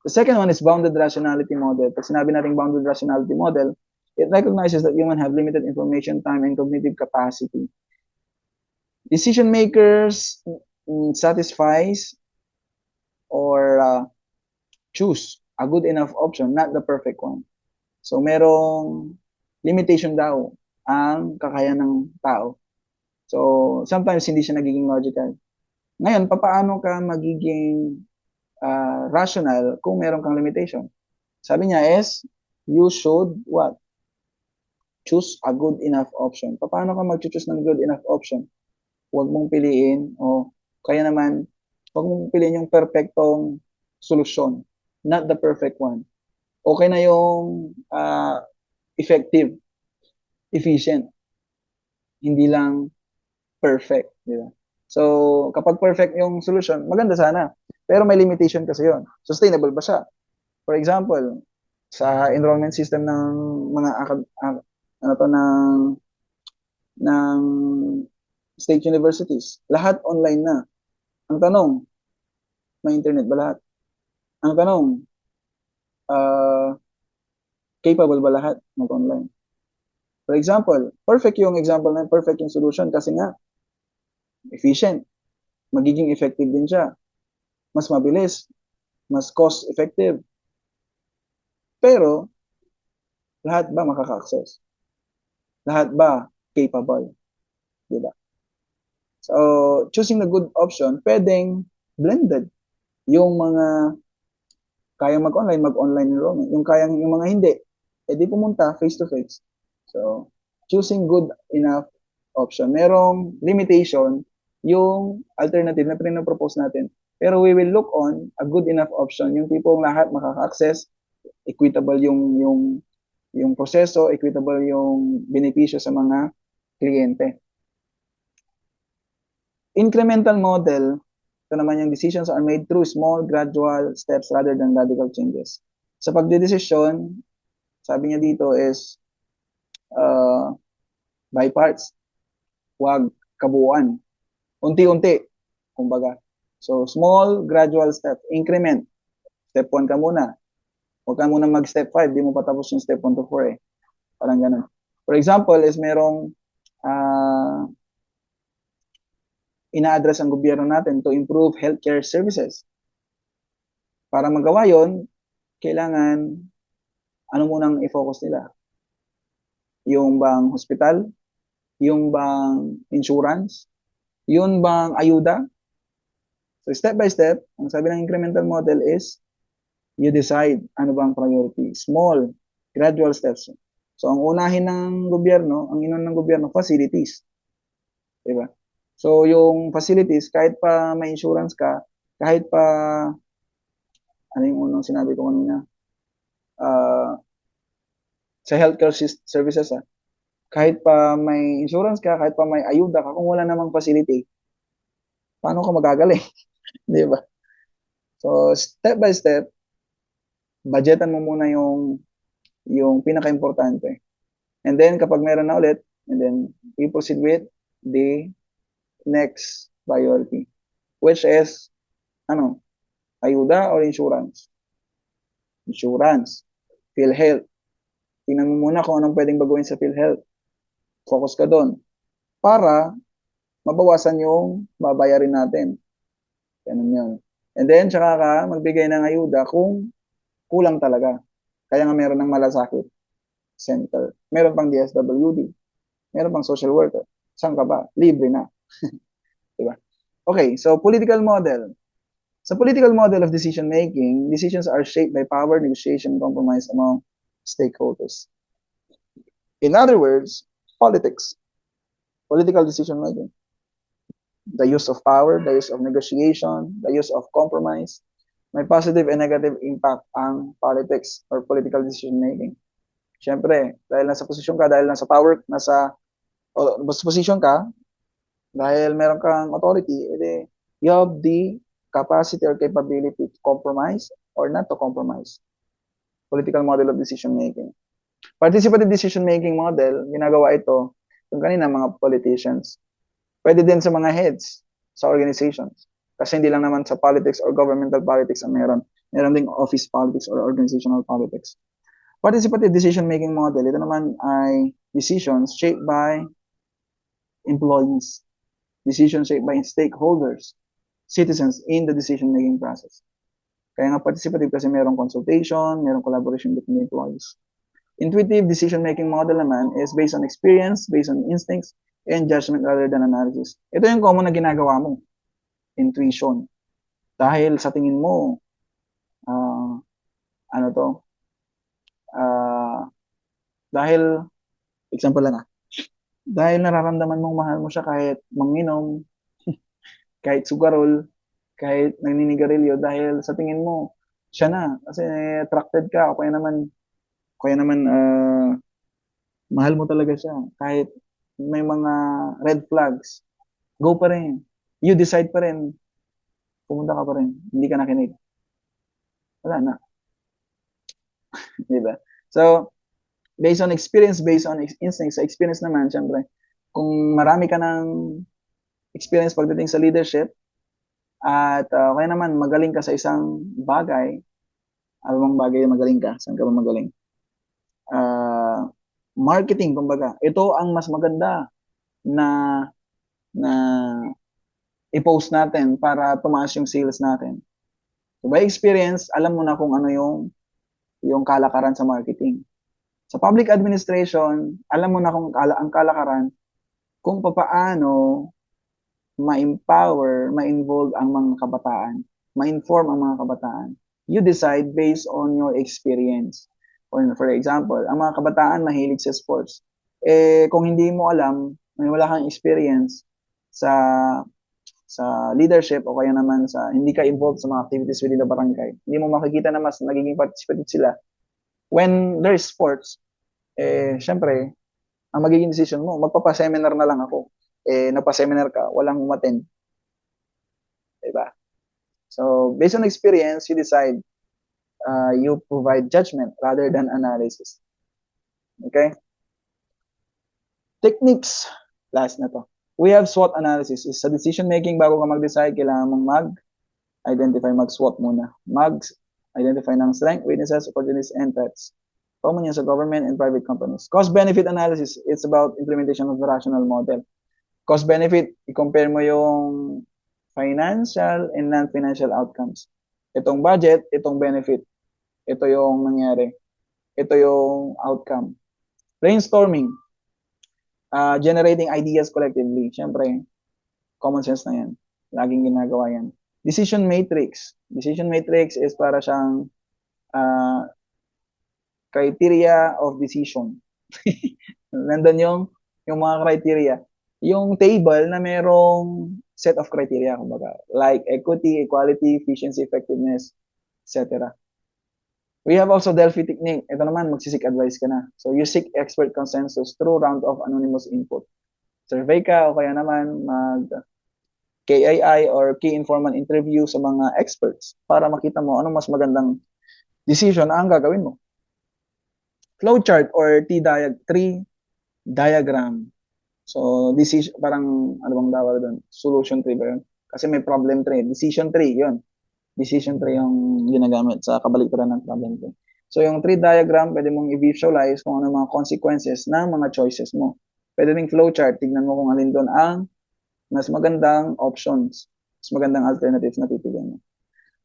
The second one is bounded rationality model. Pag sinabi natin bounded rationality model, it recognizes that humans have limited information, time, and cognitive capacity. Decision makers satisfies or choose a good enough option, not the perfect one. So, merong limitation daw ang kakayahan ng tao. So, sometimes hindi siya nagiging logical. Ngayon, paano ka magiging rational kung meron kang limitation? Sabi niya is, you should what? Choose a good enough option. Paano ka mag-choose ng good enough option? Huwag mong piliin o kaya naman, huwag mong piliin yung perfectong solusyon, not the perfect one. Okay na yung effective, efficient, hindi lang perfect, di ba? So, kapag perfect yung solution, maganda sana. Pero may limitation kasi yun. Sustainable ba siya? For example, sa enrollment system ng mga ng state universities, lahat online na. Ang tanong, may internet ba lahat? Ang tanong, capable ba lahat mag-online? For example, perfect yung example na perfect yung solution kasi nga, efficient, magiging effective din siya, mas mabilis, mas cost-effective. Pero, lahat ba makaka-access? Lahat ba capable? Diba? So, choosing the good option, pwedeng blended. Yung mga kayang mag-online enrollment. Yung mga hindi, edi pumunta face-to-face. So, choosing good enough option. Merong limitation yung alternative na pinapropose natin. Pero we will look on a good enough option. Yung tipong lahat makaka-access, equitable yung proseso, equitable yung benepisyo sa mga kliyente. Incremental model, ito naman yung decisions are made through small, gradual steps rather than radical changes. Sa pagdedesisyon, sabi niya dito is by parts. Huwag kabuuan. Unti-unti, kumbaga. So, small, gradual step. Increment. Step 1 ka muna. Huwag ka muna mag-step 5. Di mo patapos yung step 1 to 4 eh. Parang ganun. For example, is merong ina-address ang gobyerno natin to improve healthcare services. Para magawa yon, kailangan ano munang i-focus nila? Yung bang hospital? Yung bang insurance? Yun bang ayuda? So step by step, ang sabi ng incremental model is you decide ano bang priority. Small, gradual steps. So ang unahin ng gobyerno, ang inon ng gobyerno, facilities. Diba? So yung facilities, kahit pa may insurance ka, kahit pa, ano yung unang sinabi ko kanina, sa healthcare services, kahit pa may insurance ka, kahit pa may ayuda ka, kung wala namang facility, paano ka magagaling? Di ba? So, step by step, budgetan mo muna yung pinaka-importante. And then, kapag meron na ulit, and then, we proceed with the next priority, which is, ayuda or insurance? Insurance. PhilHealth. Tingnan mo muna kung anong pwedeng baguhin sa PhilHealth. Focus ka doon. Para mabawasan yung babayarin natin. Ganun yun. And then, tsaka ka magbigay ng ayuda kung kulang talaga. Kaya nga meron ng malasakit center. Meron pang DSWD. Meron pang social worker. Saan ka ba? Libre na. Diba? Okay, so political model. Sa political model of decision making, decisions are shaped by power, negotiation, compromise among stakeholders. In other words, politics. Political decision making. The use of power, the use of negotiation, the use of compromise, may positive and negative impact ang politics or political decision making. Siyempre, dahil nasa posisyon ka, dahil nasa power, nasa position ka, dahil meron kang authority, edi, you have the capacity or capability to compromise or not to compromise. Political model of decision making. Participative decision making model, ginagawa ito, yung kanina mga politicians. Pwede din sa mga heads sa organizations. Kasi hindi lang naman sa politics or governmental politics ang meron. Meron ding office politics or organizational politics. Participative decision-making model, ito naman ay decisions shaped by employees. Decisions shaped by stakeholders, citizens in the decision-making process. Kaya nga participative kasi merong consultation, merong collaboration between employees. Intuitive decision-making model naman is based on experience, based on instincts, and judgment rather than analysis. Ito yung common na ginagawa mo. Intuition. Dahil sa tingin mo, dahil, example lang dahil nararamdaman mong mahal mo siya kahit manginom, kahit sugarol, kahit naninigarilyo, dahil sa tingin mo, siya na. Kasi attracted ka, o kaya naman, mahal mo talaga siya. Kahit may mga red flags, go pa rin. You decide pa rin. Pumunta ka pa rin. Hindi ka nakinig. Wala na. Diba? So, based on experience, based on instinct, sa experience naman, syempre, kung marami ka ng experience pagdating sa leadership, at kaya naman magaling ka sa isang bagay, ano bang bagay magaling ka? Saan ka ba magaling? Marketing, kumbaga. Ito ang mas maganda na i-post natin para tumaas yung sales natin. So by experience, alam mo na kung ano yung kalakaran sa marketing. Sa public administration, alam mo na kung ang kalakaran kung papaano ma-empower, ma-involve ang mga kabataan, ma-inform ang mga kabataan. You decide based on your experience. For example, ang mga kabataan mahilig sa sports. Kung hindi mo alam, wala kang experience sa leadership o kaya naman sa hindi ka involved sa mga activities within the barangay, hindi mo makikita na mas nagiging participative sila. When there's sports, syempre, ang magiging decision mo, magpapa-seminar na lang ako. Nagpa-seminar ka, walang umattend. Diba? So, based on experience, you decide, you provide judgment rather than analysis. Okay? Techniques. Last na to. We have SWOT analysis. Sa decision making, bago ka mag-decide, kailangan mong mag-identify, mag-SWOT muna. Mag-identify ng strength, weaknesses, opportunities, and threats. Common yan sa government and private companies. Cost-benefit analysis, it's about implementation of the rational model. Cost-benefit, i-compare mo yung financial and non-financial outcomes. Itong budget, itong benefit. Ito yung nangyari. Ito yung outcome. Brainstorming, generating ideas collectively. Siyempre, common sense na yan. Laging ginagawa yan. Decision matrix. Decision matrix is para siyang criteria of decision. Nandun yung mga criteria. Yung table na merong set of criteria, kumbaga, like equity, equality, efficiency, effectiveness, etc. We have also Delphi technique. Ito naman, magsisik advice ka na. So, you seek expert consensus through round of anonymous input. Survey ka o kaya naman mag KII or key informant interview sa mga experts para makita mo anong mas magandang decision ang gagawin mo. Flowchart or tree diagram. So, decision, parang, ano bang tawag doon? Solution tree ba yun? Kasi may problem tree. Decision tree, yun. Decision tree yung ginagamit sa kabaliktaran ng problem tree. So, yung tree diagram, pwede mong i-visualize kung ano mga consequences ng mga choices mo. Pwede ring flowchart, tignan mo kung alin doon ang mas magandang options, mas magandang alternatives na pipiliin mo.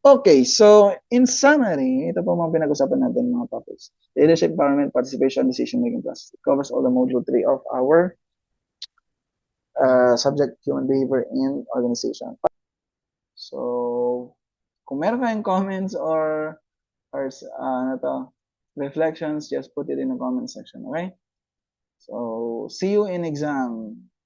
Okay, so in summary, ito po mga pinag-usapan natin mga topics. Leadership, empowerment, participation, decision-making process. It covers all the module 3 of our subject, human behavior in organization. So, kung meron kayong comments or reflections, just put it in the comment section, okay? So, see you in exam.